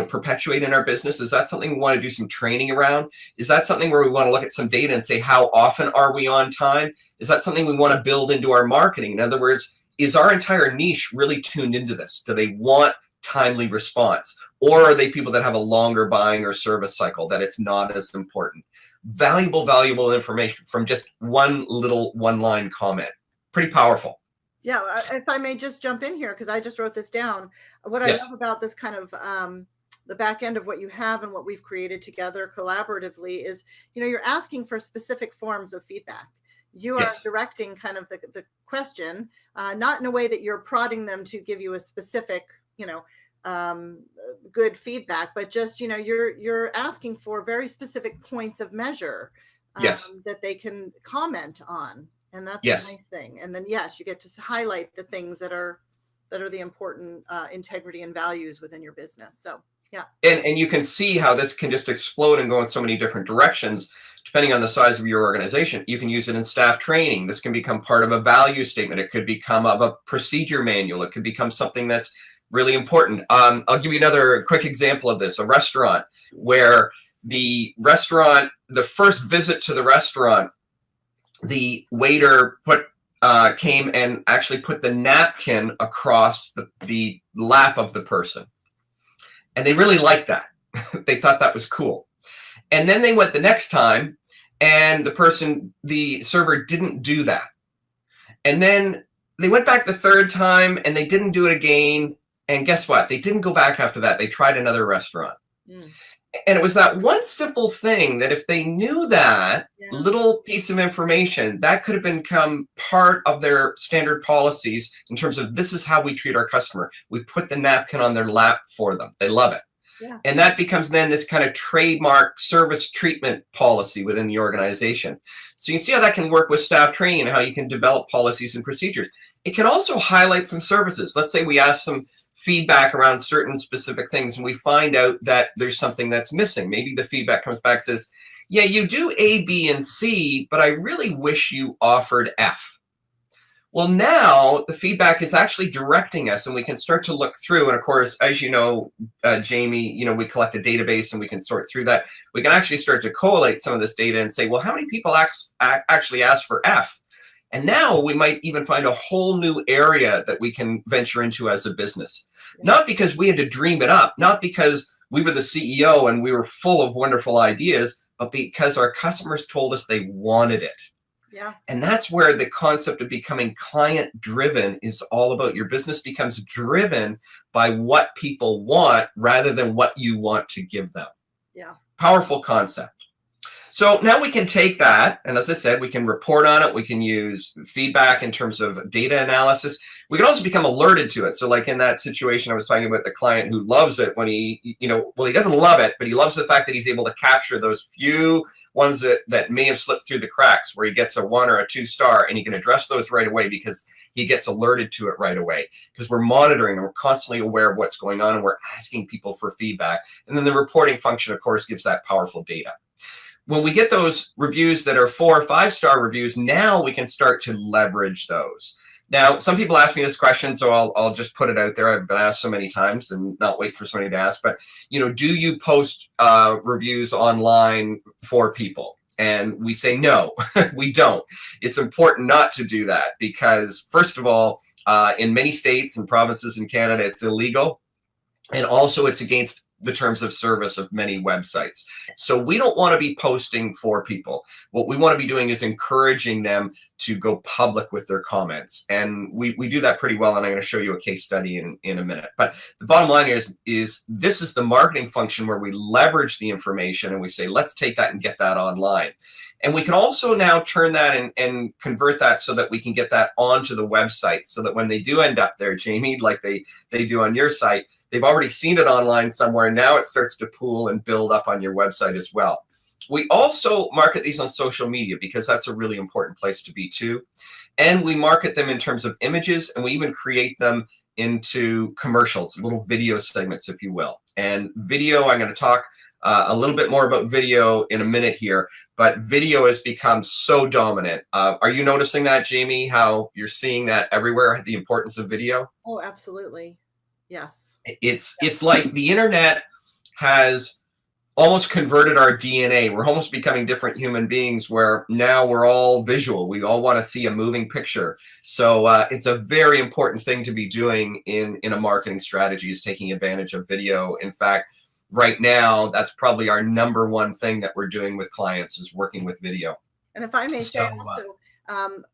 [SPEAKER 2] perpetuate in our business? Is that something we want to do some training around? Is that something where we want to look at some data and say, how often are we on time? Is that something we want to build into our marketing? In other words, is our entire niche really tuned into this? Do they want timely response? Or are they people that have a longer buying or service cycle that it's not as important? Valuable information from just one line comment. Pretty powerful.
[SPEAKER 1] Yeah, if I may just jump in here, because I just wrote this down. What I love about this kind of the back end of what you have and what we've created together collaboratively is, you're asking for specific forms of feedback. You are directing kind of the question, not in a way that you're prodding them to give you a specific, good feedback, but just, you're asking for very specific points of measure that they can comment on. And that's a nice thing. And then, you get to highlight the things that are the important integrity and values within your business. So, yeah.
[SPEAKER 2] And you can see how this can just explode and go in so many different directions, depending on the size of your organization. You can use it in staff training. This can become part of a value statement. It could become of a procedure manual. It could become something that's really important. I'll give you another quick example of this. A restaurant where the first visit to the restaurant, the waiter came and actually put the napkin across the lap of the person. And they really liked that. They thought that was cool. And then they went the next time, and the server didn't do that. And then they went back the third time, and they didn't do it again. And guess what? They didn't go back after that. They tried another restaurant. And it was that one simple thing that if they knew that little piece of information, that could have become part of their standard policies in terms of this is how we treat our customer. We put the napkin on their lap for them. They love it. Yeah. And that becomes then this kind of trademark service treatment policy within the organization. So you can see how that can work with staff training and how you can develop policies and procedures. It can also highlight some services. Let's say we ask some feedback around certain specific things and we find out that there's something that's missing. Maybe the feedback comes back and says, yeah, you do A, B, and C, but I really wish you offered F. Well, now the feedback is actually directing us and we can start to look through. And of course, as you know, Jamie, we collect a database and we can sort through that. We can actually start to collate some of this data and say, well, how many people actually asked for F? And now we might even find a whole new area that we can venture into as a business. Not because we had to dream it up, not because we were the CEO and we were full of wonderful ideas, but because our customers told us they wanted it. Yeah. And that's where the concept of becoming client driven is all about. Your business becomes driven by what people want rather than what you want to give them. Yeah. Powerful concept. So now we can take that, and as I said, we can report on it. We can use feedback in terms of data analysis. We can also become alerted to it. So like in that situation, I was talking about the client who loves it when he doesn't love it, but he loves the fact that he's able to capture those few ones that may have slipped through the cracks where he gets a 1 or a 2 star, and he can address those right away because he gets alerted to it right away because we're monitoring and we're constantly aware of what's going on and we're asking people for feedback. And then the reporting function, of course, gives that powerful data. When we get those reviews that are 4 or 5 star reviews, now we can start to leverage those. Now, some people ask me this question, so I'll just put it out there. I've been asked so many times and not wait for somebody to ask, but do you post reviews online for people? And we say, no, we don't. It's important not to do that because, first of all, in many states and provinces in Canada, it's illegal. And also it's against the terms of service of many websites. So we don't want to be posting for people. What we want to be doing is encouraging them to go public with their comments. And we do that pretty well. And I'm going to show you a case study in a minute. But the bottom line is this is the marketing function where we leverage the information and we say, let's take that and get that online. And we can also now turn that and convert that so that we can get that onto the website, so that when they do end up there, Jamie, like they do on your site, they've already seen it online somewhere. Now it starts to pool and build up on your website as well. We also market these on social media because that's a really important place to be too. And we market them in terms of images, and we even create them into commercials, little video segments, if you will. And video, I'm going to talk a little bit more about video in a minute here, but video has become so dominant. Are you noticing that, Jamie, how you're seeing that everywhere, the importance of video?
[SPEAKER 1] Oh, absolutely. Yes.
[SPEAKER 2] It's like the internet has almost converted our DNA. We're almost becoming different human beings where now we're all visual. We all want to see a moving picture. So it's a very important thing to be doing in a marketing strategy, is taking advantage of video. In fact, right now, that's probably our number one thing that we're doing with clients, is working with video.
[SPEAKER 1] And if I may say also,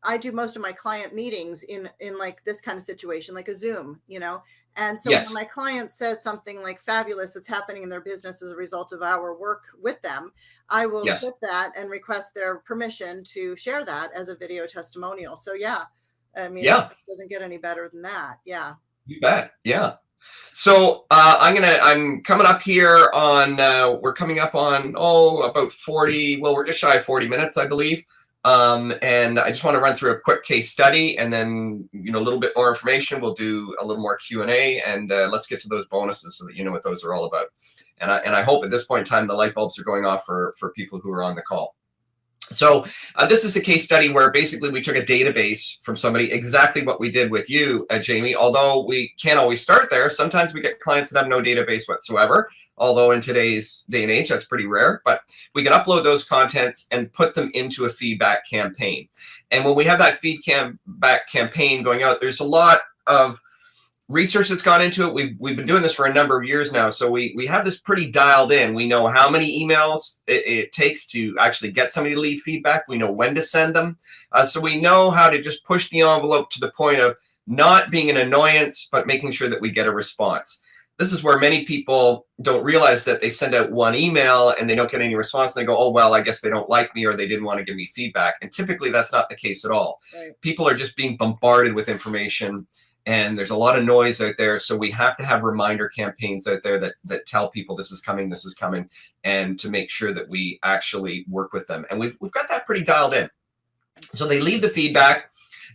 [SPEAKER 1] I do most of my client meetings in like this kind of situation, like a Zoom, you know. And so
[SPEAKER 2] yes.
[SPEAKER 1] when my client says something like fabulous that's happening in their business as a result of our work with them, I will
[SPEAKER 2] yes.
[SPEAKER 1] put that and request their permission to share that as a video testimonial. So yeah, I mean, it doesn't get any better than that. Yeah.
[SPEAKER 2] You bet. Yeah. So I'm coming up here on, we're coming up on, about 40, well, we're just shy of 40 minutes, I believe. And I just want to run through a quick case study, and then, a little bit more information. We'll do a little more Q&A, and let's get to those bonuses so that you know what those are all about. And I hope at this point in time, the light bulbs are going off for people who are on the call. So this is a case study where basically we took a database from somebody, exactly what we did with you, Jamie, although we can't always start there. Sometimes we get clients that have no database whatsoever, although in today's day and age, that's pretty rare. But we can upload those contents and put them into a feedback campaign. And when we have that feedback campaign going out, there's a lot of research that's gone into it. We've been doing this for a number of years now, so we have this pretty dialed in. We know how many emails it takes to actually get somebody to leave feedback. We know when to send them. So we know how to just push the envelope to the point of not being an annoyance, but making sure that we get a response. This is where many people don't realize that they send out one email and they don't get any response. And they go, oh, well, I guess they don't like me, or they didn't want to give me feedback. And typically that's not the case at all. Right. People are just being bombarded with information, and there's a lot of noise out there. So we have to have reminder campaigns out there that tell people this is coming, and to make sure that we actually work with them. And we've got that pretty dialed in. So they leave the feedback,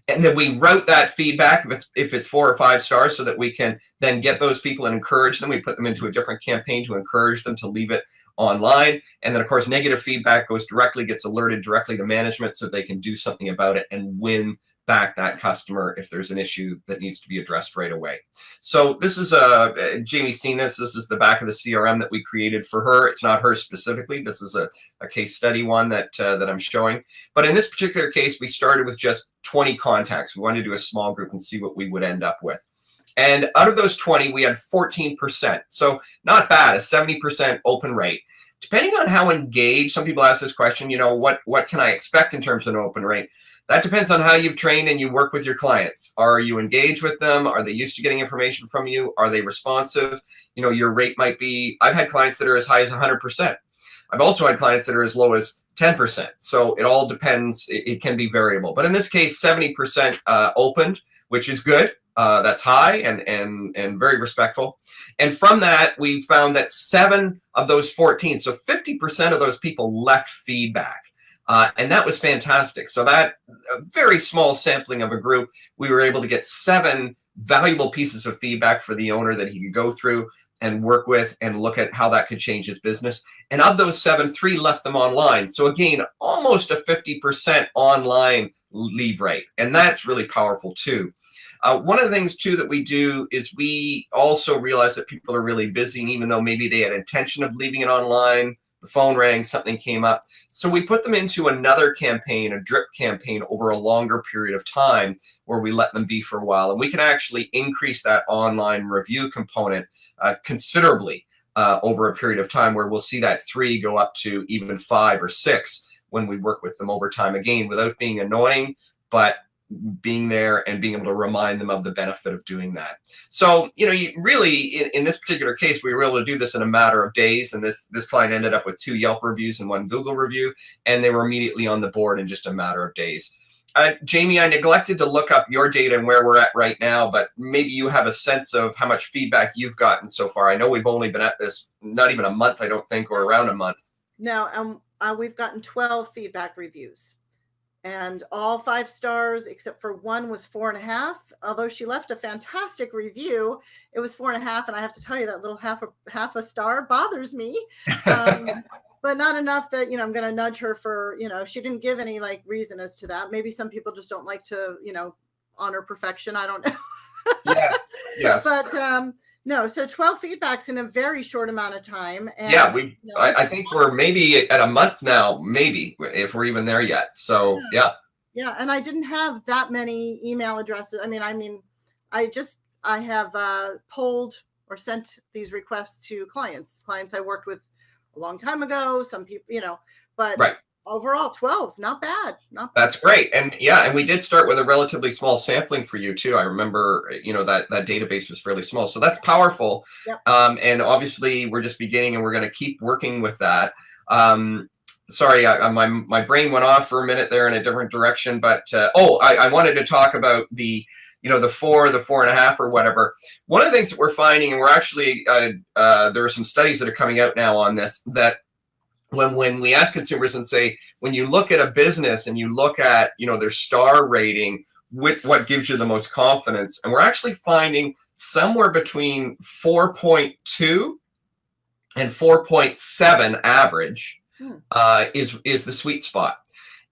[SPEAKER 2] and then we route that feedback if it's 4 or 5 stars, so that we can then get those people and encourage them. We put them into a different campaign to encourage them to leave it online. And then, of course, negative feedback gets alerted directly to management, so they can do something about it and win back that customer if there's an issue that needs to be addressed right away. So this is Jamie's seen this. This is the back of the CRM that we created for her. It's not her specifically. This is a case study one that I'm showing. But in this particular case, we started with just 20 contacts. We wanted to do a small group and see what we would end up with. And out of those 20, we had 14%. So not bad, a 70% open rate. Depending on how engaged, some people ask this question, what can I expect in terms of an open rate? That depends on how you've trained and you work with your clients. Are you engaged with them? Are they used to getting information from you? Are they responsive? Your rate might be, I've had clients that are as high as 100%. I've also had clients that are as low as 10%. So it all depends. It can be variable. But in this case, 70% opened, which is good. That's high and very respectful. And from that, we found that 7 of those 14, so 50% of those people left feedback. And that was fantastic. So that a very small sampling of a group, we were able to get 7 valuable pieces of feedback for the owner that he could go through and work with and look at how that could change his business. And of those 7, 3 left them online. So again, almost a 50% online lead rate. And that's really powerful too. One of the things too that we do is we also realize that people are really busy, and even though maybe they had intention of leaving it online, the phone rang, something came up. So we put them into another campaign, a drip campaign, over a longer period of time where we let them be for a while. And we can actually increase that online review component considerably over a period of time, where we'll see that 3 go up to even 5 or 6 when we work with them over time, again, without being annoying, but being there and being able to remind them of the benefit of doing that. So, you really, in this particular case, we were able to do this in a matter of days. And this client ended up with 2 Yelp reviews and 1 Google review, and they were immediately on the board in just a matter of days. Jamie, I neglected to look up your data and where we're at right now, but maybe you have a sense of how much feedback you've gotten so far. I know we've only been at this not even a month, I don't think, or around a month.
[SPEAKER 1] No, we've gotten 12 feedback reviews. And all 5 stars, except for 1 was 4.5. Although she left a fantastic review, it was 4.5. And I have to tell you, that little half a star bothers me, but not enough that, I'm going to nudge her for, she didn't give any like reason as to that. Maybe some people just don't like to, honor perfection. I don't know.
[SPEAKER 2] Yes.
[SPEAKER 1] But no, so 12 feedbacks in a very short amount of time. And,
[SPEAKER 2] yeah, I think we're maybe at a month now, maybe, if we're even there yet. So yeah.
[SPEAKER 1] Yeah, and I didn't have that many email addresses. I have polled or sent these requests to clients I worked with a long time ago. Some people, but
[SPEAKER 2] right.
[SPEAKER 1] Overall 12, not bad.
[SPEAKER 2] That's great. And and we did start with a relatively small sampling for you too. I remember, that database was fairly small. So that's powerful.
[SPEAKER 1] Yep.
[SPEAKER 2] And obviously we're just beginning, and we're going to keep working with that. Sorry, my brain went off for a minute there in a different direction, but I wanted to talk about the 4, the 4.5 or whatever. One of the things that we're finding, and we're actually, there are some studies that are coming out now on this, that when we ask consumers and say, when you look at a business and you look at, their star rating, what gives you the most confidence? And we're actually finding somewhere between 4.2 and 4.7 average is the sweet spot.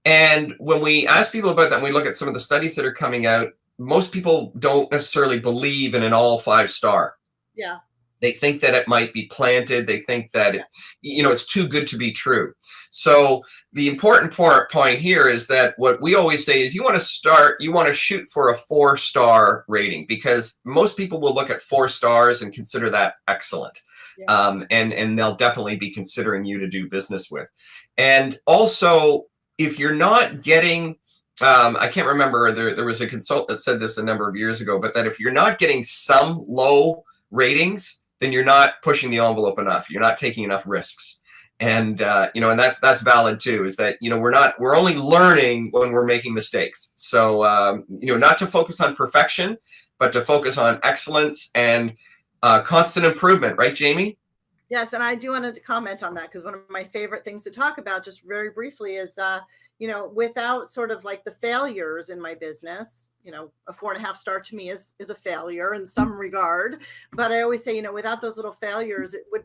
[SPEAKER 2] And when we ask people about that, and we look at some of the studies that are coming out, most people don't necessarily believe in an all 5-star.
[SPEAKER 1] Yeah.
[SPEAKER 2] They think that it might be planted. They think that it's too good to be true. So the important point here is that what we always say is you want to shoot for a 4-star rating, because most people will look at 4 stars and consider that excellent. Yeah. And they'll definitely be considering you to do business with. And also, if you're not getting, I can't remember, there was a consultant that said this a number of years ago, but that if you're not getting some low ratings, then you're not pushing the envelope enough. You're not taking enough risks. And, and that's valid too, is that, we're only learning when we're making mistakes. So, not to focus on perfection, but to focus on excellence and constant improvement. Right, Jamie?
[SPEAKER 1] Yes. And I do want to comment on that, because one of my favorite things to talk about, just very briefly, is, without sort of like the failures in my business, a 4.5 star to me is a failure in some regard. But I always say, without those little failures, it would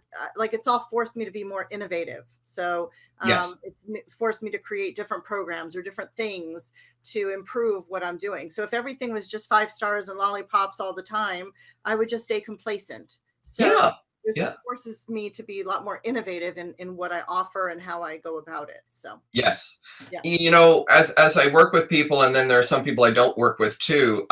[SPEAKER 1] it's all forced me to be more innovative. So
[SPEAKER 2] yes.
[SPEAKER 1] It's forced me to create different programs or different things to improve what I'm doing. So if everything was just 5 stars and lollipops all the time, I would just stay complacent. So this forces me to be a lot more innovative in what I offer and how I go about it. So
[SPEAKER 2] yes, as I work with people, and then there are some people I don't work with too.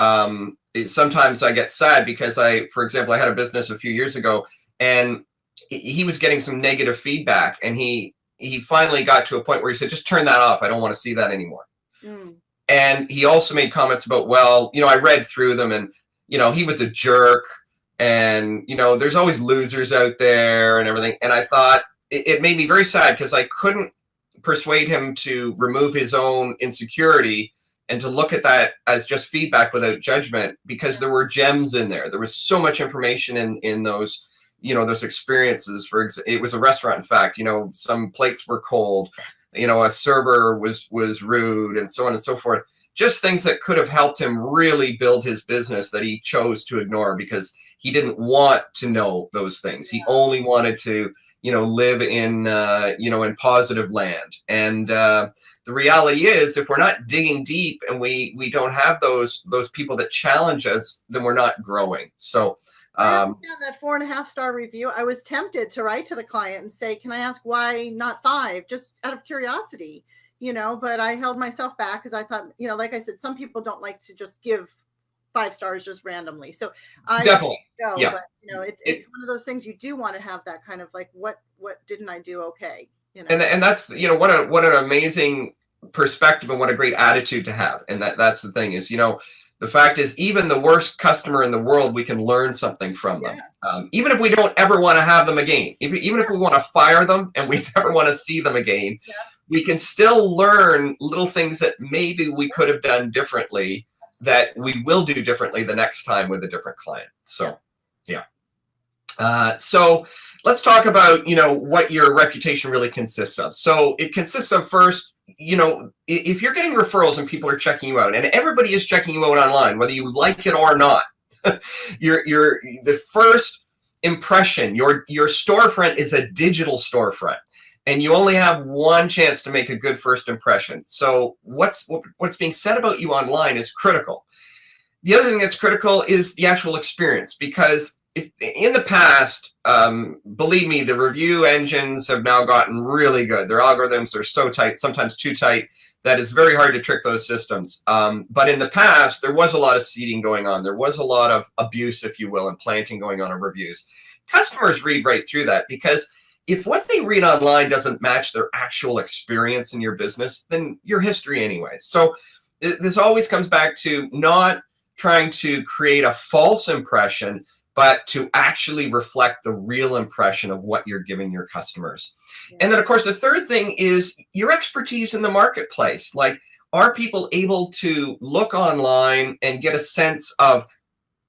[SPEAKER 2] Sometimes I get sad because for example, I had a business a few years ago, and he was getting some negative feedback, and he finally got to a point where he said, "Just turn that off. I don't want to see that anymore." And he also made comments about, well, I read through them, and he was a jerk. And, there's always losers out there and everything. And I thought it made me very sad, because I couldn't persuade him to remove his own insecurity and to look at that as just feedback without judgment, because there were gems in there. There was so much information in those, those experiences. It was a restaurant, in fact, some plates were cold, a server was rude, and so on and so forth. Just things that could have helped him really build his business that he chose to ignore, because he didn't want to know those things. He only wanted to, live in, in positive land. And the reality is, if we're not digging deep and we don't have those people that challenge us, then we're not growing. So
[SPEAKER 1] on that 4.5 star review, I was tempted to write to the client and say, can I ask why not 5, just out of curiosity, but I held myself back, because I thought, like I said, some people don't like to just give 5 stars just randomly. So I
[SPEAKER 2] Definitely.
[SPEAKER 1] go,
[SPEAKER 2] Yeah.
[SPEAKER 1] but it's one of those things you do want to have that kind of like, what didn't I do okay?
[SPEAKER 2] And that's, what an amazing perspective and what a great attitude to have. And that's the thing is, the fact is, even the worst customer in the world, we can learn something from them.
[SPEAKER 1] Yes.
[SPEAKER 2] Even if we don't ever want to have them again, even if we want to fire them and we never want to see them again, we can still learn little things that maybe we could have done differently, that we will do differently the next time with a different client. So, yeah. So let's talk about, what your reputation really consists of. So it consists of, first, if you're getting referrals and people are checking you out, and everybody is checking you out online, whether you like it or not, the first impression, your storefront is a digital storefront, and you only have one chance to make a good first impression. So what's being said about you online is critical. The other thing that's critical is the actual experience, because in the past, believe me, the review engines have now gotten really good. Their algorithms are so tight, sometimes too tight, that it's very hard to trick those systems. But in the past, there was a lot of seeding going on. There was a lot of abuse, if you will, and planting going on in reviews. Customers read right through that, because if what they read online doesn't match their actual experience in your business, then your history anyway. So this always comes back to not trying to create a false impression, but to actually reflect the real impression of what you're giving your customers. And then, of course, the third thing is your expertise in the marketplace. Like, are people able to look online and get a sense of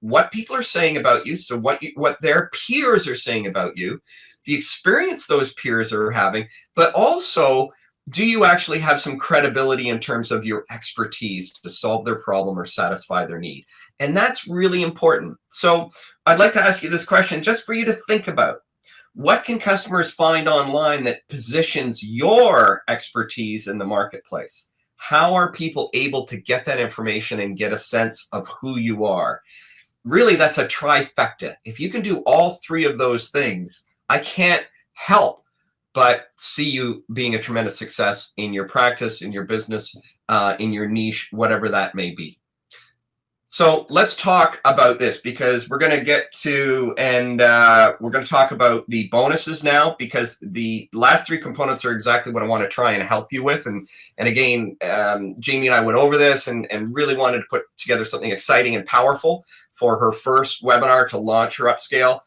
[SPEAKER 2] what people are saying about you, so what their peers are saying about you, the experience those peers are having, but also, do you actually have some credibility in terms of your expertise to solve their problem or satisfy their need? And that's really important. So I'd like to ask you this question just for you to think about. What can customers find online that positions your expertise in the marketplace? How are people able to get that information and get a sense of who you are? Really, that's a trifecta. If you can do all three of those things, I can't help but see you being a tremendous success in your practice, in your business, in your niche, whatever that may be. So let's talk about this, because we're going to get to, and we're going to talk about the bonuses now, because the last three components are exactly what I want to try and help you with. And again, Jamie and I went over this and really wanted to put together something exciting and powerful for her first webinar to launch her upscale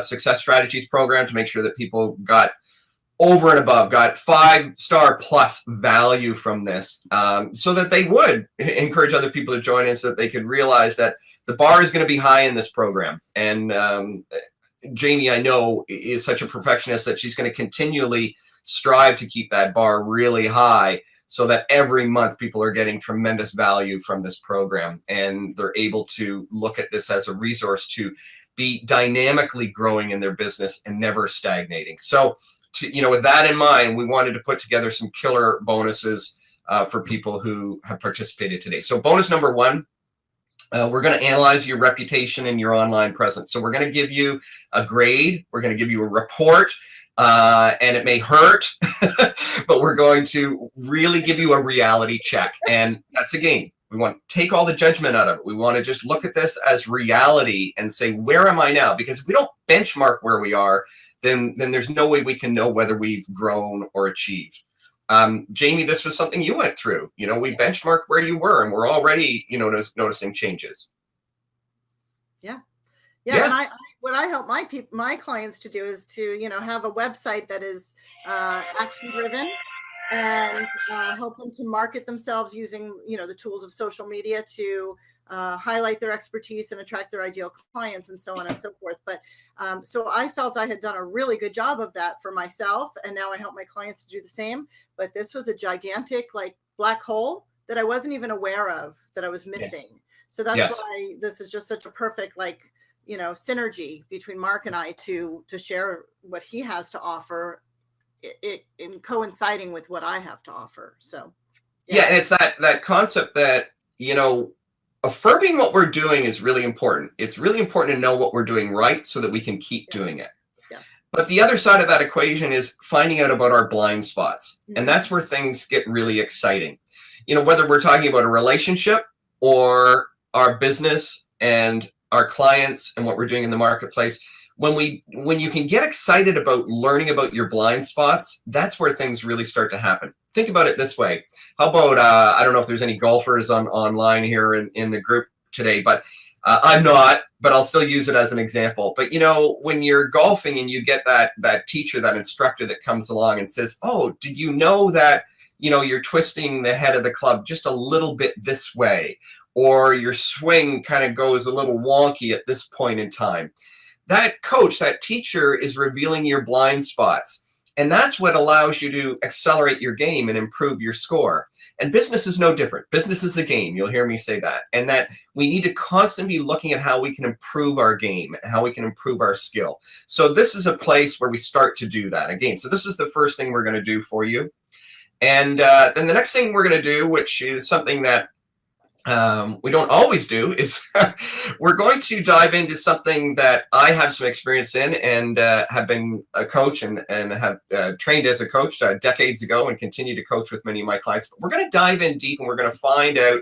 [SPEAKER 2] success strategies program, to make sure that people got over and above, got 5-star plus value from this, so that they would encourage other people to join in, so that they could realize that the bar is going to be high in this program. And Jamie, I know, is such a perfectionist that she's going to continually strive to keep that bar really high, so that every month people are getting tremendous value from this program, and they're able to look at this as a resource to be dynamically growing in their business and never stagnating. So, with that in mind, we wanted to put together some killer bonuses for people who have participated today. So bonus number one, we're going to analyze your reputation and your online presence. So we're going to give you a grade. We're going to give you a report, and it may hurt, but we're going to really give you a reality check. And that's, again, we want to take all the judgment out of it. We want to just look at this as reality and say, where am I now? Because if we don't benchmark where we are, then there's no way we can know whether we've grown or achieved. Jamie, this was something you went through. We benchmarked where you were, and we're already, noticing changes.
[SPEAKER 1] Yeah. And what I help my clients to do is to, have a website that is action driven, and help them to market themselves using, the tools of social media to highlight their expertise and attract their ideal clients, and so on and so forth. But so I felt I had done a really good job of that for myself, and now I help my clients to do the same. But this was a gigantic, like, black hole that I wasn't even aware of that I was missing. Yes. So that's why this is just such a perfect, like, synergy between Mark and I to share what he has to offer, it in coinciding with what I have to offer. So
[SPEAKER 2] and it's that concept that, affirming what we're doing is really important. It's really important to know what we're doing right, so that we can keep doing it.
[SPEAKER 1] Yes.
[SPEAKER 2] But the other side of that equation is finding out about our blind spots. Mm-hmm. And that's where things get really exciting. Whether we're talking about a relationship or our business and our clients and what we're doing in the marketplace, when you can get excited about learning about your blind spots, that's where things really start to happen. Think about it this way. How about, I don't know if there's any golfers online here in the group today, but I'm not, but I'll still use it as an example. But you know, when you're golfing and you get that teacher, that instructor that comes along and says, oh, did you know that, you know, you're twisting the head of the club just a little bit this way, or your swing kind of goes a little wonky at this point in time. That coach, that teacher is revealing your blind spots. And that's what allows you to accelerate your game and improve your score. And business is no different. Business is a game. You'll hear me say that. And that we need to constantly be looking at how we can improve our game and how we can improve our skill. So this is a place where we start to do that again. So this is the first thing we're going to do for you. And then the next thing we're going to do, which is something that we don't always do, is we're going to dive into something that I have some experience in and have been a coach and have trained as a coach decades ago and continue to coach with many of my clients. But we're going to dive in deep and we're going to find out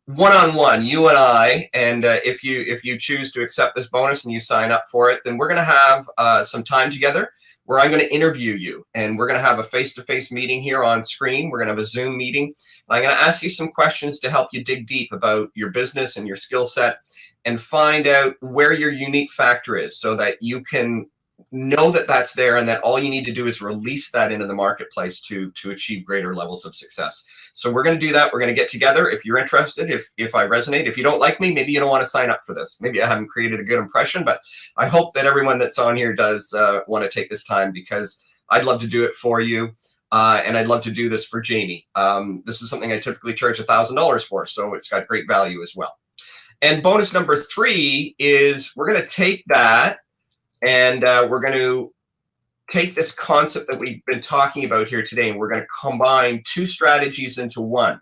[SPEAKER 2] one-on-one, you and I, and if you choose to accept this bonus and you sign up for it, then we're going to have some time together where I'm going to interview you, and we're going to have a face-to-face meeting here on screen. We're going to have a Zoom meeting. I'm going to ask you some questions to help you dig deep about your business and your skill set and find out where your unique factor is so that you can know that that's there and that all you need to do is release that into the marketplace to achieve greater levels of success. So we're going to do that. We're going to get together. If you're interested, if I resonate, if you don't like me, maybe you don't want to sign up for this. Maybe I haven't created a good impression, but I hope that everyone that's on here does want to take this time, because I'd love to do it for you. And I'd love to do this for Jamie. This is something I typically charge $1,000 for, so it's got great value as well. And bonus number 3 is we're going to take that and we're going to take this concept that we've been talking about here today, and we're going to combine 2 strategies into one.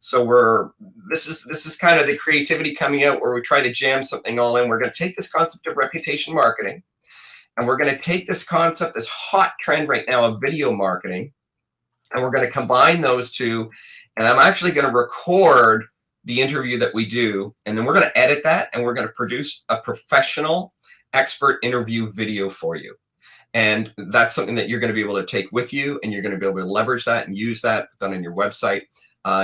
[SPEAKER 2] So this is kind of the creativity coming out where we try to jam something all in. We're going to take this concept of reputation marketing, and we're going to take this concept, this hot trend right now of video marketing, and we're going to combine those 2. And I'm actually going to record the interview that we do, and then we're going to edit that, and we're going to produce a professional expert interview video for you. And that's something that you're going to be able to take with you, and you're going to be able to leverage that and use that, put that on your website,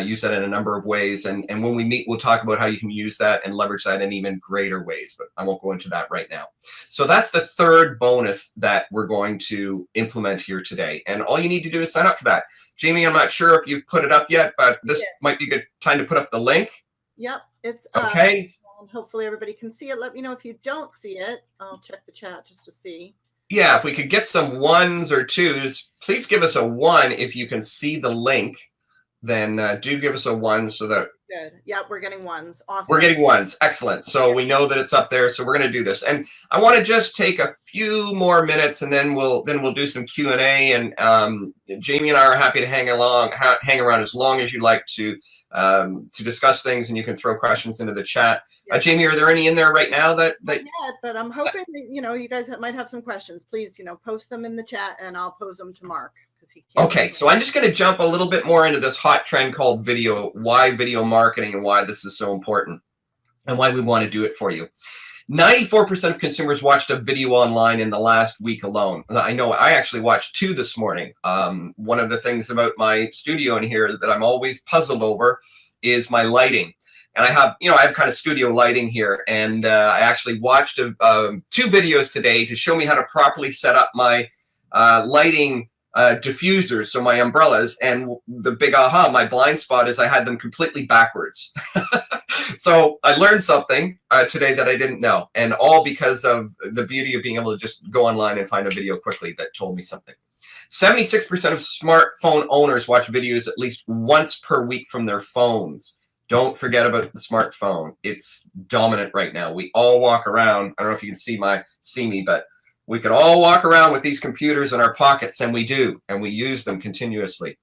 [SPEAKER 2] use that in a number of ways. And when we meet, we'll talk about how you can use that and leverage that in even greater ways, but I won't go into that right now. So that's the 3rd bonus that we're going to implement here today. And all you need to do is sign up for that. Jamie, I'm not sure if you've put it up yet, but this might be a good time to put up the link.
[SPEAKER 1] Yep, it's
[SPEAKER 2] okay.
[SPEAKER 1] And hopefully everybody can see it. Let me know if you don't see it. I'll check the chat just to see.
[SPEAKER 2] Yeah, if we could get some 1s or 2s, please give us a 1 if you can see the link. Then do give us a 1 so that.
[SPEAKER 1] Good. Yeah, we're getting 1s. Awesome.
[SPEAKER 2] We're getting 1s. Excellent. So we know that it's up there. So we're going to do this, and I want to just take a few more minutes, and then we'll do some Q&A. And Jamie and I are happy to hang around as long as you like to discuss things, and you can throw questions into the chat. Jamie, are there any in there right now that
[SPEAKER 1] Not yet, but I'm hoping that, you guys might have some questions. Please, post them in the chat, and I'll pose them to Mark.
[SPEAKER 2] Okay, so I'm just going to jump a little bit more into this hot trend called video, why video marketing and why this is so important and why we want to do it for you. 94% of consumers watched a video online in the last week alone. I know I actually watched 2 this morning. One of the things about my studio in here that I'm always puzzled over is my lighting. And I have kind of studio lighting here. And I actually watched 2 videos today to show me how to properly set up my lighting diffusers, so my umbrellas. And the big aha, my blind spot, is I had them completely backwards. So I learned something today that I didn't know, and all because of the beauty of being able to just go online and find a video quickly that told me something. 76% of smartphone owners watch videos at least once per week from their phones. Don't forget about the smartphone. It's dominant right now. We all walk around. I don't know if you can see me, but we could all walk around with these computers in our pockets, and we do, and we use them continuously.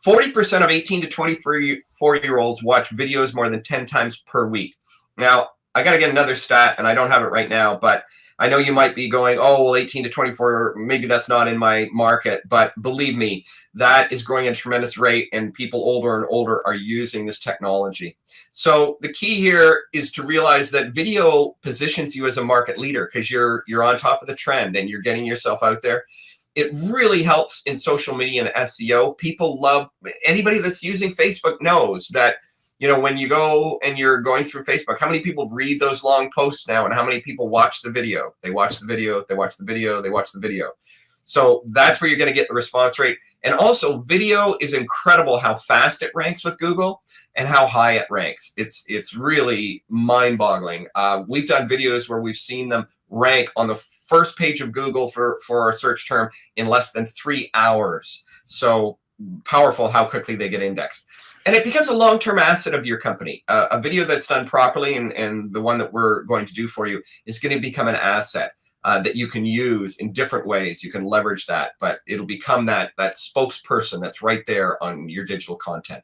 [SPEAKER 2] 40% of 18 to 24-year-olds watch videos more than 10 times per week. Now, I got to get another stat, and I don't have it right now, but I know you might be going, oh, well, 18 to 24, maybe that's not in my market, but believe me, that is growing at a tremendous rate, and people older and older are using this technology. So the key here is to realize that video positions you as a market leader, because you're on top of the trend and you're getting yourself out there. It really helps in social media and SEO. People love, anybody that's using Facebook knows that, you know, when you go and you're going through Facebook, how many people read those long posts now, and how many people watch the video? They watch the video, they watch the video, they watch the video. So that's where you're going to get the response rate. And also, video is incredible how fast it ranks with Google and how high it ranks. It's really mind-boggling. We've done videos where we've seen them rank on the first page of Google for a search term in less than 3 hours. So powerful how quickly they get indexed. And it becomes a long-term asset of your company. A video that's done properly, and the one that we're going to do for you, is going to become an asset that you can use in different ways. You can leverage that, but it'll become that spokesperson that's right there on your digital content.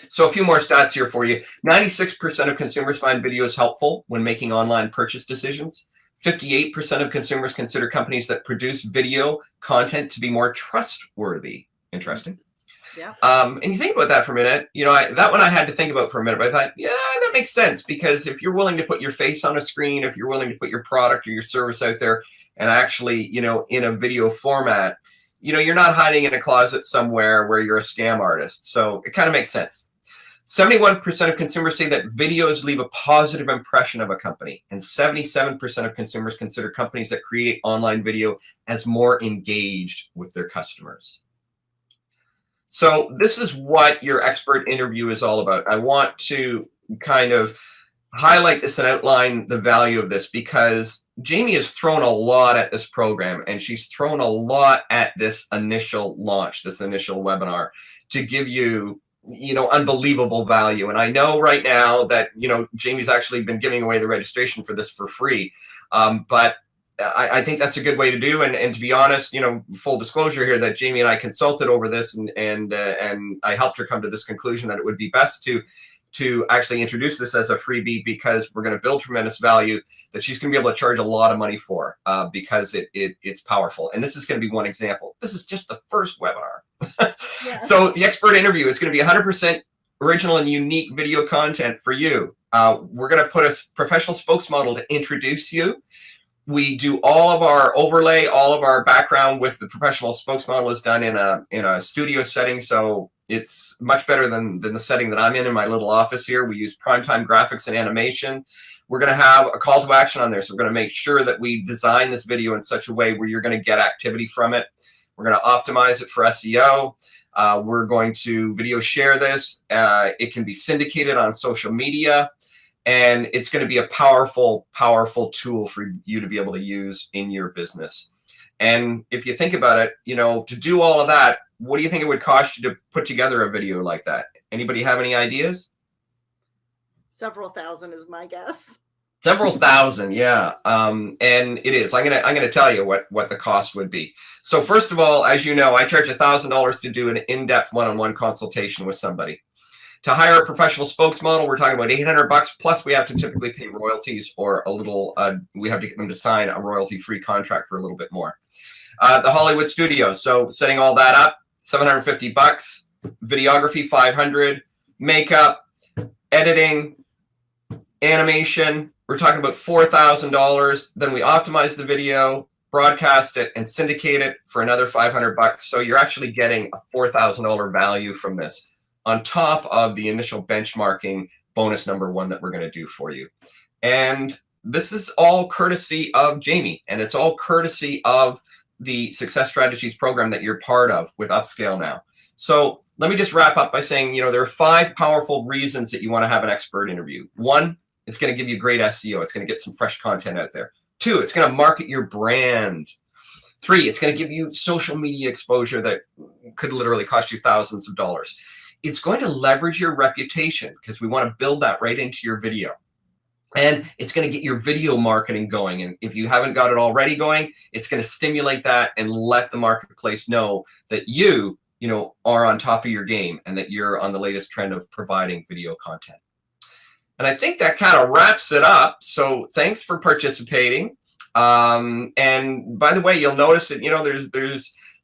[SPEAKER 2] So a few more stats here for you. 96% of consumers find videos helpful when making online purchase decisions. 58% of consumers consider companies that produce video content to be more trustworthy. Interesting.
[SPEAKER 1] Yeah.
[SPEAKER 2] And you think about that for a minute, you know, that one I had to think about for a minute, but I thought, yeah, that makes sense, because if you're willing to put your face on a screen, if you're willing to put your product or your service out there and actually, you know, in a video format, you know, you're not hiding in a closet somewhere where you're a scam artist. So it kind of makes sense. 71% of consumers say that videos leave a positive impression of a company, and 77% of consumers consider companies that create online video as more engaged with their customers. So this is what your expert interview is all about. I want to kind of highlight this and outline the value of this, because Jamie has thrown a lot at this program, and she's thrown a lot at this initial launch, this initial webinar, to give you, you know, unbelievable value. And I know right now that, you know, Jamie's actually been giving away the registration for this for free, but I think that's a good way to do. And to be honest, you know, full disclosure here, that Jamie and I consulted over this, and I helped her come to this conclusion that it would be best to actually introduce this as a freebie, because we're going to build tremendous value that she's going to be able to charge a lot of money for, because it's powerful. And this is going to be one example. This is just the first webinar. Yeah. So the expert interview, it's going to be 100% original and unique video content for you. We're going to put a professional spokesmodel to introduce you. We do all of our overlay, all of our background with the professional spokesmodel is done in a studio setting, so it's much better than the setting that I'm in my little office here. We use primetime graphics and animation. We're going to have a call to action on there, so we're going to make sure that we design this video in such a way where you're going to get activity from it. We're going to optimize it for SEO. We're going to video share this. It can be syndicated on social media. And it's going to be a powerful, powerful tool for you to be able to use in your business. And if you think about it, you know, to do all of that, what do you think it would cost you to put together a video like that? Anybody have any ideas?
[SPEAKER 1] Several thousand is my guess.
[SPEAKER 2] Several thousand, yeah. And it is. I'm gonna tell you what the cost would be. So first of all, as you know, I charge $1,000 to do an in-depth one-on-one consultation with somebody. To hire a professional spokesmodel, we're talking about $800, plus we have to typically pay royalties, or a little, we have to get them to sign a royalty-free contract for a little bit more. The Hollywood studio, so setting all that up, $750, videography, $500, makeup, editing, animation, we're talking about $4,000. Then we optimize the video, broadcast it, and syndicate it for another $500. So you're actually getting a $4,000 value from this, on top of the initial benchmarking bonus number 1 that we're going to do for you. And this is all courtesy of Jamie, and it's all courtesy of the Success Strategies program that you're part of with Upscale now. So let me just wrap up by saying, you know, there are 5 powerful reasons that you want to have an expert interview. 1, it's going to give you great SEO. It's going to get some fresh content out there. 2, it's going to market your brand. 3, it's going to give you social media exposure that could literally cost you thousands of dollars. It's going to leverage your reputation, because we want to build that right into your video. And it's going to get your video marketing going. And if you haven't got it already going, it's going to stimulate that and let the marketplace know that you know, are on top of your game, and that you're on the latest trend of providing video content. And I think that kind of wraps it up. So thanks for participating. And by the way, you'll notice that,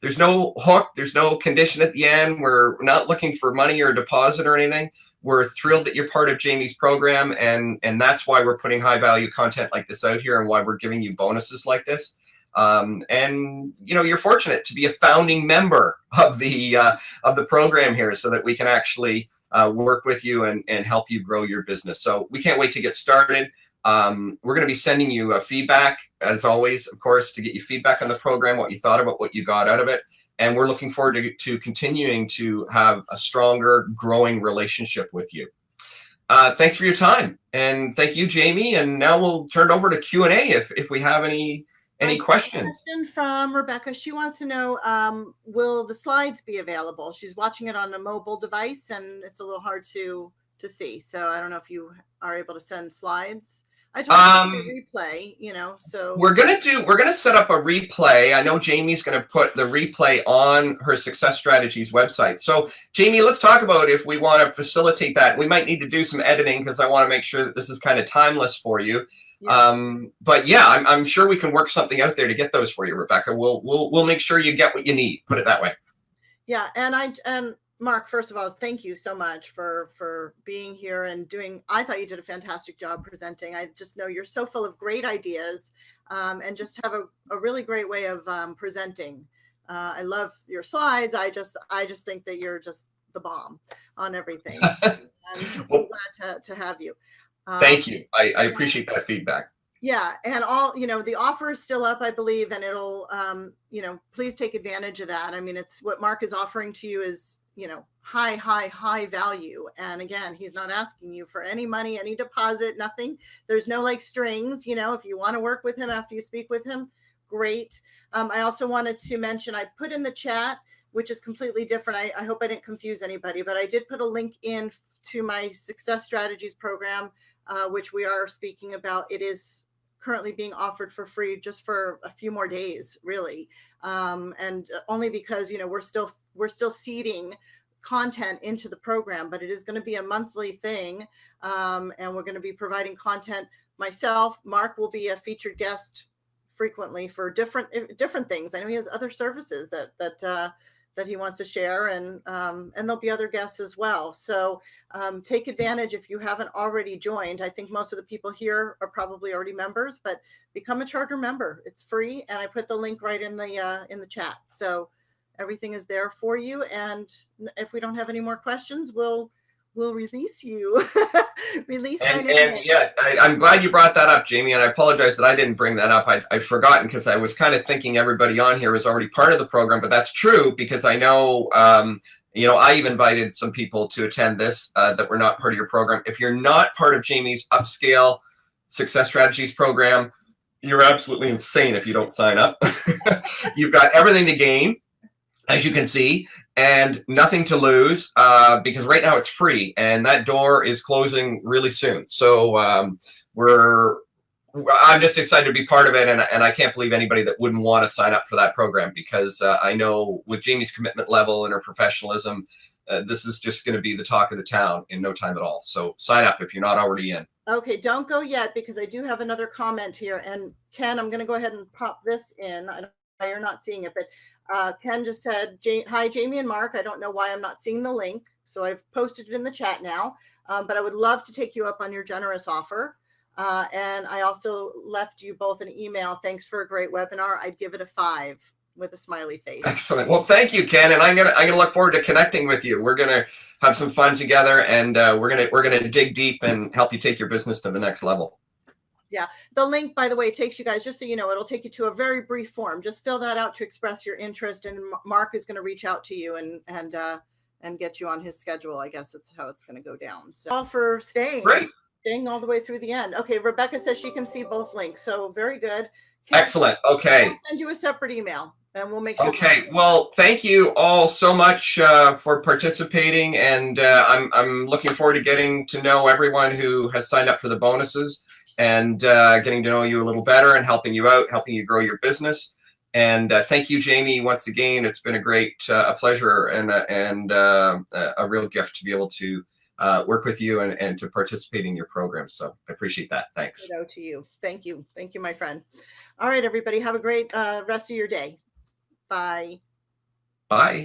[SPEAKER 2] there's no hook, there's no condition at the end. We're not looking for money or deposit or anything. We're thrilled that you're part of Jamie's program, and that's why we're putting high value content like this out here, and why we're giving you bonuses like this. And you're fortunate to be a founding member of the program here, so that we can actually work with you and help you grow your business. So we can't wait to get started. We're going to be sending you feedback, as always, of course, to get you feedback on the program, what you thought about, what you got out of it. And we're looking forward to continuing to have a stronger, growing relationship with you. Thanks for your time. And thank you, Jamie. And now we'll turn it over to Q&A if we have any questions.
[SPEAKER 1] Question from Rebecca. She wants to know, will the slides be available? She's watching it on a mobile device, and it's a little hard to see. So I don't know if you are able to send slides. I told you to replay, so
[SPEAKER 2] we're gonna set up a replay. I know Jamie's gonna put the replay on her Success Strategies website. So Jamie, let's talk about if we want to facilitate that. We might need to do some editing, because I want to make sure that this is kind of timeless for you. Yeah. But yeah, I'm sure we can work something out there to get those for you, Rebecca. We'll make sure you get what you need. Put it that way.
[SPEAKER 1] Yeah, and Mark, first of all, thank you so much for being here and I thought you did a fantastic job presenting. I just know you're so full of great ideas, and just have a really great way of presenting. I love your slides. I just think that you're just the bomb on everything. I'm just so glad to have you.
[SPEAKER 2] Thank you. I appreciate that feedback.
[SPEAKER 1] Yeah. And all, the offer is still up, I believe, and it'll, please take advantage of that. I mean, it's what Mark is offering to you is, high value. And again, he's not asking you for any money, any deposit, nothing. There's no strings, if you want to work with him after you speak with him, great. I also wanted to mention, I put in the chat, which is completely different. I hope I didn't confuse anybody, but I did put a link in to my Success Strategies program, which we are speaking about. It is currently being offered for free just for a few more days, really. And only because, we're still seeding content into the program, but it is going to be a monthly thing. And we're going to be providing content. Myself, Mark will be a featured guest frequently for different things. I know he has other services that he wants to share, and there'll be other guests as well. So take advantage if you haven't already joined. I think most of the people here are probably already members, but become a charter member. It's free, and I put the link right in the chat. So everything is there for you. And if we don't have any more questions, we'll release you.
[SPEAKER 2] And yeah, I'm glad you brought that up, Jamie, and I apologize that I didn't bring that up. I'd forgotten, because I was kind of thinking everybody on here was already part of the program, but that's true, because I know, I've invited some people to attend this that were not part of your program. If you're not part of Jamie's Upscale Success Strategies program, you're absolutely insane if you don't sign up. You've got everything to gain, as you can see, and nothing to lose, because right now it's free, and that door is closing really soon. So I'm just excited to be part of it, and I can't believe anybody that wouldn't want to sign up for that program, because I know with Jamie's commitment level and her professionalism, this is just going to be the talk of the town in no time at all. So sign up if you're not already in.
[SPEAKER 1] Okay, don't go yet, because I do have another comment here. And Ken, I'm going to go ahead and pop this in. I don't know why you're not seeing it, but Ken just said, hi, Jamie and Mark. I don't know why I'm not seeing the link. So I've posted it in the chat now, but I would love to take you up on your generous offer. And I also left you both an email. Thanks for a great webinar. I'd give it a 5 with a smiley face.
[SPEAKER 2] Excellent. Well, thank you, Ken. And I'm gonna look forward to connecting with you. We're gonna have some fun together, and we're gonna dig deep and help you take your business to the next level.
[SPEAKER 1] Yeah. The link, by the way, takes you guys, just so you know, it'll take you to a very brief form. Just fill that out to express your interest, and Mark is going to reach out to you and get you on his schedule. I guess that's how it's going to go down. So all for staying.
[SPEAKER 2] Great.
[SPEAKER 1] Staying all the way through the end. Okay. Rebecca says she can see both links. So very good.
[SPEAKER 2] Excellent. Okay.
[SPEAKER 1] I'll send you a separate email, and we'll make sure.
[SPEAKER 2] Okay. Well, thank you all so much for participating, and I'm looking forward to getting to know everyone who has signed up for the bonuses, and getting to know you a little better, and helping you out, helping you grow your business. And thank you, Jamie, once again. It's been a great pleasure and a real gift to be able to work with you and to participate in your program. So I appreciate that. Thanks.
[SPEAKER 1] To you. Thank you. Thank you, my friend. All right, everybody. Have a great rest of your day. Bye.
[SPEAKER 2] Bye.